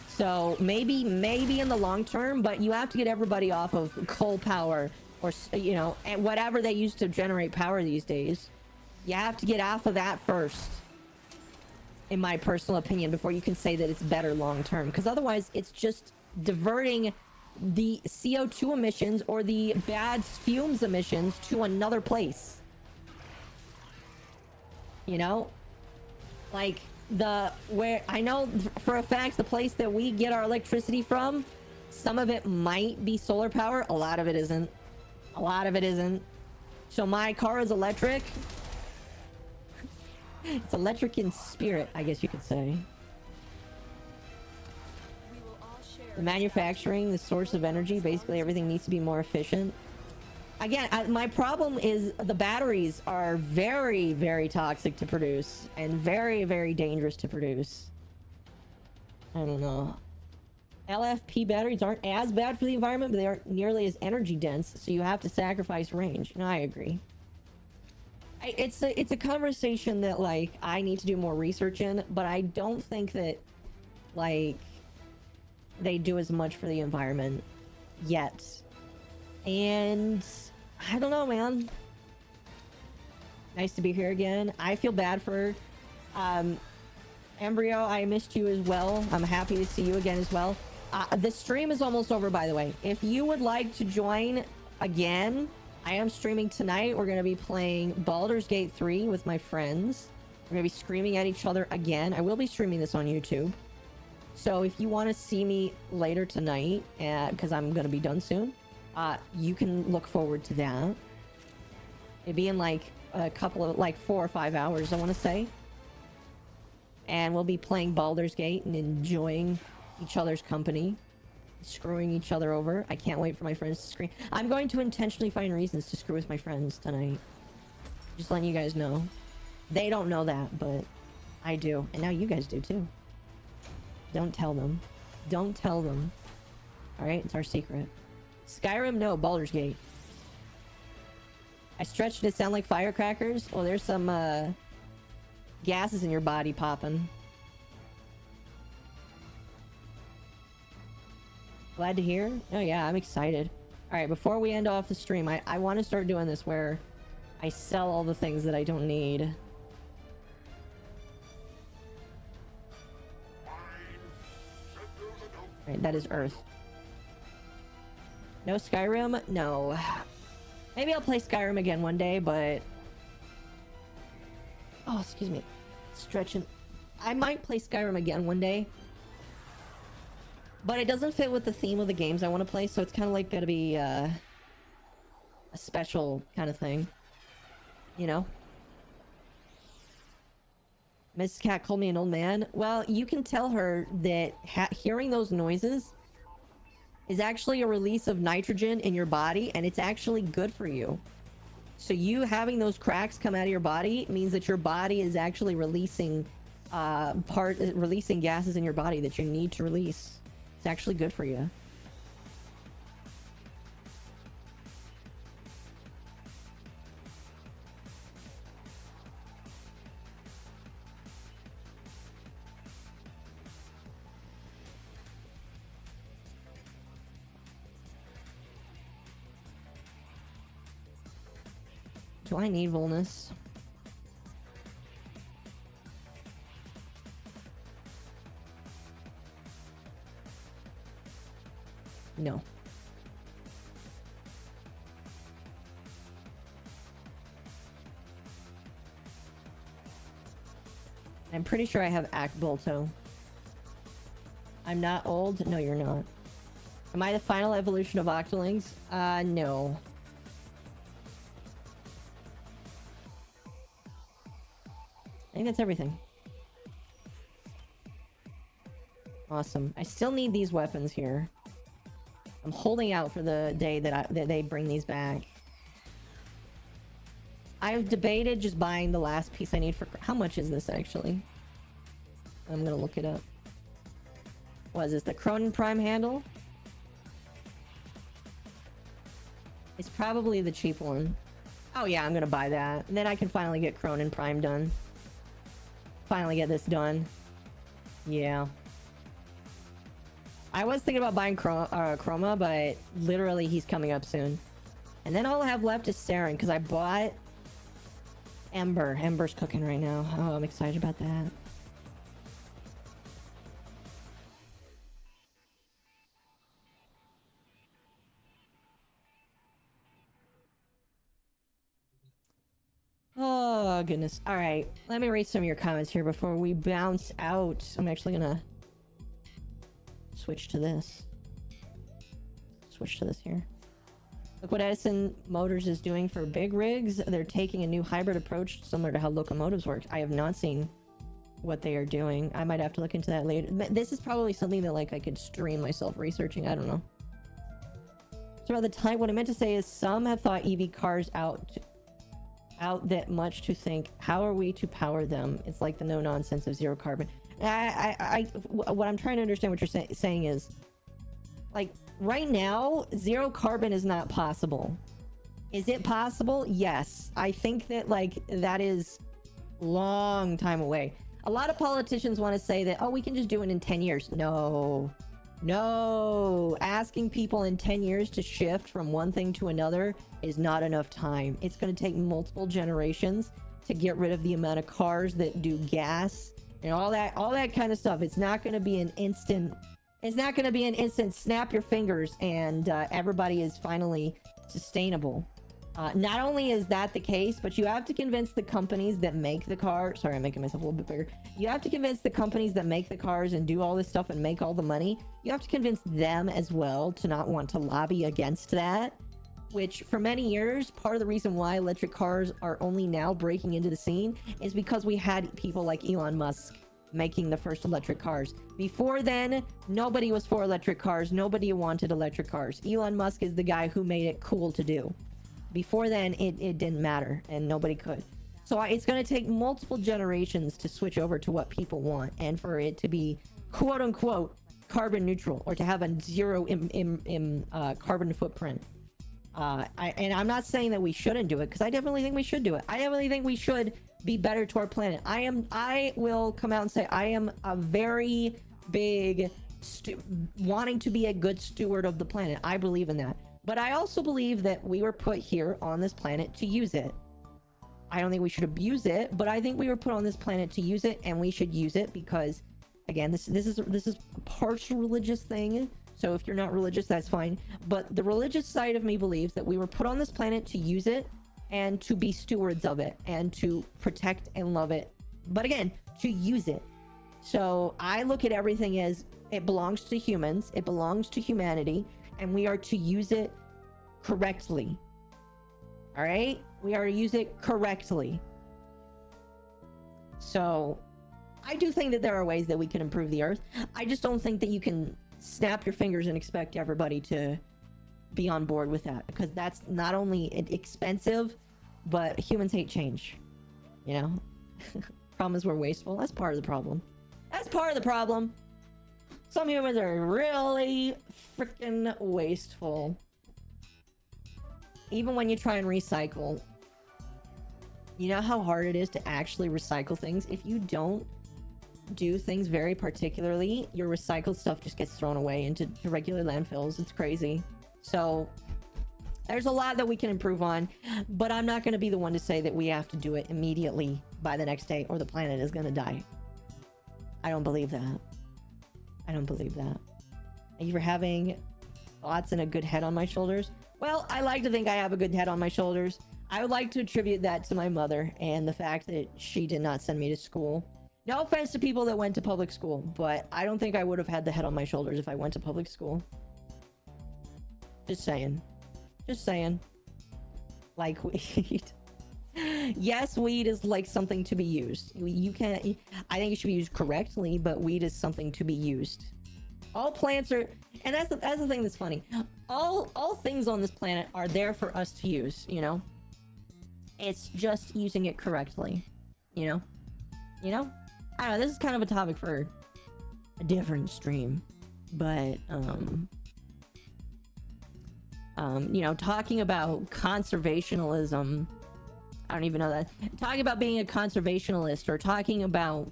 So maybe in the long term, but you have to get everybody off of coal power or, you know, and whatever they use to generate power these days. You have to get off of that first, in my personal opinion, before you can say that it's better long term. Because otherwise, it's just diverting the CO2 emissions or the bad fumes emissions to another place. You know? Like, where I know for a fact the place that we get our electricity from, some of it might be solar power, a lot of it isn't. A lot of it isn't. So my car is electric. It's electric in spirit, I guess you could say. We will all share The manufacturing, the source of energy, basically everything needs to be more efficient. Again, my problem is the batteries are very, very toxic to produce and very, very dangerous to produce. I don't know. LFP batteries aren't as bad for the environment, but they aren't nearly as energy dense, so you have to sacrifice range. No, I agree. It's a conversation that, like, I need to do more research in, but I don't think that, like, they do as much for the environment yet. And I don't know, man. Nice to be here again. I feel bad for Embryo. I missed you as well. I'm happy to see you again as well. The stream is almost over, by the way. If you would like to join again, I am streaming tonight. We're going to be playing Baldur's Gate 3 with my friends. We're going to be screaming at each other again. I will be streaming this on YouTube. So if you want to see me later tonight, because I'm going to be done soon, you can look forward to that. It'd be in like a couple of, like 4 or 5 hours, I want to say. And we'll be playing Baldur's Gate and enjoying each other's company, screwing each other over. I can't wait for my friends to scream. I'm going to intentionally find reasons to screw with my friends tonight. Just letting you guys know. They don't know that, but I do. And now you guys do too. Don't tell them. Don't tell them. Alright, it's our secret. Skyrim, no. Baldur's Gate. I stretched it sound like firecrackers. Oh, there's some gases in your body popping. Glad to hear. Oh yeah, I'm excited. Alright, before we end off the stream, I want to start doing this where I sell all the things that I don't need. Alright, that is Earth. No Skyrim? No. Maybe I'll play Skyrim again one day, but... Oh, excuse me. Stretching. I might play Skyrim again one day. But it doesn't fit with the theme of the games I want to play, so it's kind of like gonna be a special kind of thing. You know? Mrs. Cat called me an old man. Well, you can tell her that hearing those noises is actually a release of nitrogen in your body, and it's actually good for you. So you having those cracks come out of your body means that your body is actually releasing releasing gases in your body that you need to release. It's actually good for you. Do I need Volnus? No. I'm pretty sure I have Akbolto. I'm not old? No, you're not. Am I the final evolution of Octolings? No. I think that's everything. Awesome. I still need these weapons here. I'm holding out for the day that they bring these back. I've debated just buying the last piece I need for... How much is this, actually? I'm gonna look it up. What is this? The Cronin Prime handle? It's probably the cheap one. Oh yeah, I'm gonna buy that. And then I can finally get Cronin Prime done. Finally get this done. Yeah. I was thinking about buying Chroma, but literally he's coming up soon. And then all I have left is Saren, because I bought Ember. Ember's cooking right now. Oh, I'm excited about that. Oh, goodness. All right. Let me read some of your comments here before we bounce out. I'm actually gonna switch to this. Switch to this here. Look what Edison Motors is doing for big rigs. They're taking a new hybrid approach similar to how locomotives work. I have not seen what they are doing. I might have to look into that later. This is probably something that like I could stream myself researching. I don't know. So about the time, what I meant to say is some have thought EV cars out that much to think, how are we to power them? It's like the no nonsense of zero carbon. What I'm trying to understand what you're saying is, like, right now, zero carbon is not possible. Is it possible? Yes. I think that, like, that is long time away. A lot of politicians want to say that, oh, we can just do it in 10 years. No. No. Asking people in 10 years to shift from one thing to another is not enough time. It's going to take multiple generations to get rid of the amount of cars that do gas and all that kind of stuff. It's not going to be an instant. It's not going to be an instant snap your fingers and everybody is finally sustainable. Not only is that the case, but you have to convince the companies that make the car. Sorry, I'm making myself a little bit bigger. You have to convince the companies that make the cars and do all this stuff and make all the money. You have to convince them as well to not want to lobby against that. Which, for many years, part of the reason why electric cars are only now breaking into the scene is because we had people like Elon Musk making the first electric cars. Before then, nobody was for electric cars. Nobody wanted electric cars. Elon Musk is the guy who made it cool to do. Before then, it didn't matter, and nobody could. So it's going to take multiple generations to switch over to what people want, and for it to be quote-unquote carbon neutral, or to have a zero carbon footprint. And I'm not saying that we shouldn't do it, because I definitely think we should do it. I definitely think we should be better to our planet. I will come out and say I am a very big wanting to be a good steward of the planet. I believe in that. But I also believe that we were put here on this planet to use it. I don't think we should abuse it, but I think we were put on this planet to use it, and we should use it because, again, this is a partial religious thing. So if you're not religious, that's fine. But the religious side of me believes that we were put on this planet to use it and to be stewards of it and to protect and love it. But again, to use it. So I look at everything as it belongs to humans, it belongs to humanity, and we are to use it correctly. All right? We are to use it correctly. So I do think that there are ways that we can improve the earth. I just don't think that you can snap your fingers and expect everybody to be on board with that, because that's not only expensive, but humans hate change. You know? Problem is we're wasteful. That's part of the problem. That's part of the problem. Some humans are really freaking wasteful. Even when you try and recycle. You know how hard it is to actually recycle things? If you don't do things very particularly, your recycled stuff just gets thrown away into regular landfills. It's crazy. So there's a lot that we can improve on, but I'm not going to be the one to say that we have to do it immediately by the next day or the planet is going to die. I don't believe that. I don't believe that. Are you having thoughts and a good head on my shoulders? Well, I like to think I have a good head on my shoulders. I would like to attribute that to my mother and the fact that she did not send me to school. No offense to people that went to public school, but I don't think I would have had the head on my shoulders if I went to public school. Just saying. Just saying. Like weed. Yes, weed is like something to be used. You can't. I think it should be used correctly, but weed is something to be used. All plants are, and that's the thing that's funny. All things on this planet are there for us to use. You know. It's just using it correctly. You know. You know. I don't know. This is kind of a topic for a different stream, but you know, talking about conservationalism. I don't even know that. Talking about being a conservationalist or talking about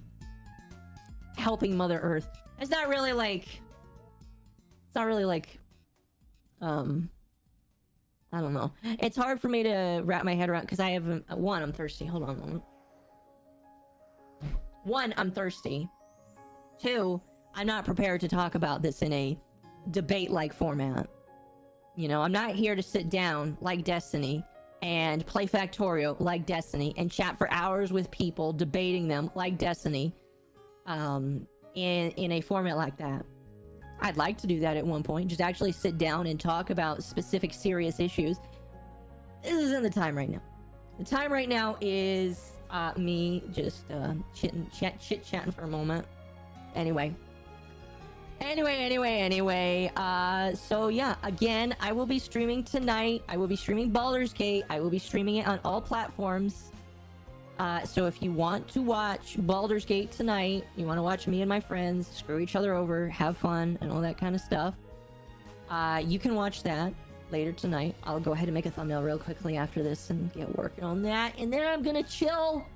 helping Mother Earth. It's not really like. It's not really like. I don't know. It's hard for me to wrap my head around because I have one. I'm thirsty. Hold on a moment. One, I'm thirsty. Two, I'm not prepared to talk about this in a debate-like format. You know, I'm not here to sit down like Destiny and play Factorio like Destiny and chat for hours with people debating them like Destiny in a format like that. I'd like to do that at one point, just actually sit down and talk about specific serious issues. This isn't the time right now. The time right now is me just chit-chatting for a moment. Anyway. So yeah, again, I will be streaming tonight. I will be streaming Baldur's Gate. I will be streaming it on all platforms. So if you want to watch Baldur's Gate tonight, you want to watch me and my friends screw each other over, have fun, and all that kind of stuff, you can watch that later tonight. I'll go ahead and make a thumbnail real quickly after this and get working on that. And then I'm gonna chill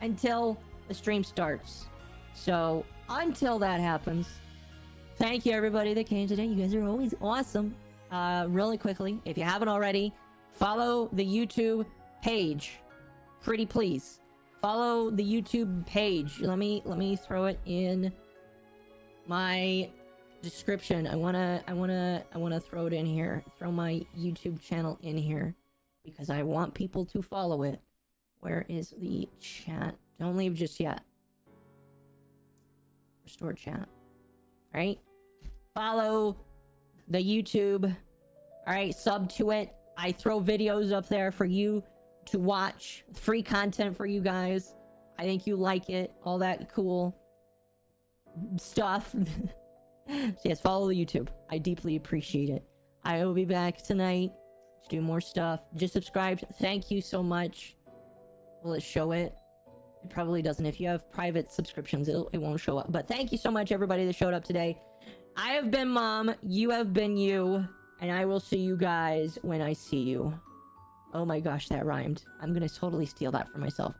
until the stream starts. So until that happens, thank you everybody that came today. You guys are always awesome. Really quickly, if you haven't already, follow the YouTube page. Pretty please. Follow the YouTube page. Let me throw it in my description. I wanna throw it in here. Throw my YouTube channel in here because I want people to follow it. Where is the chat? Don't leave just yet. Restore chat. All right. Follow the YouTube. All right. Sub to it. I throw videos up there for you to watch. Free content for you guys. I think you like it. All that cool stuff. So yes, follow the YouTube. I deeply appreciate it. I will be back tonight to do more stuff. Just subscribe. Thank you so much. Will it show it? It probably doesn't. If you have private subscriptions, it won't show up. But thank you so much, everybody that showed up today. I have been Mom. You have been you. And I will see you guys when I see you. Oh my gosh, that rhymed. I'm gonna totally steal that for myself.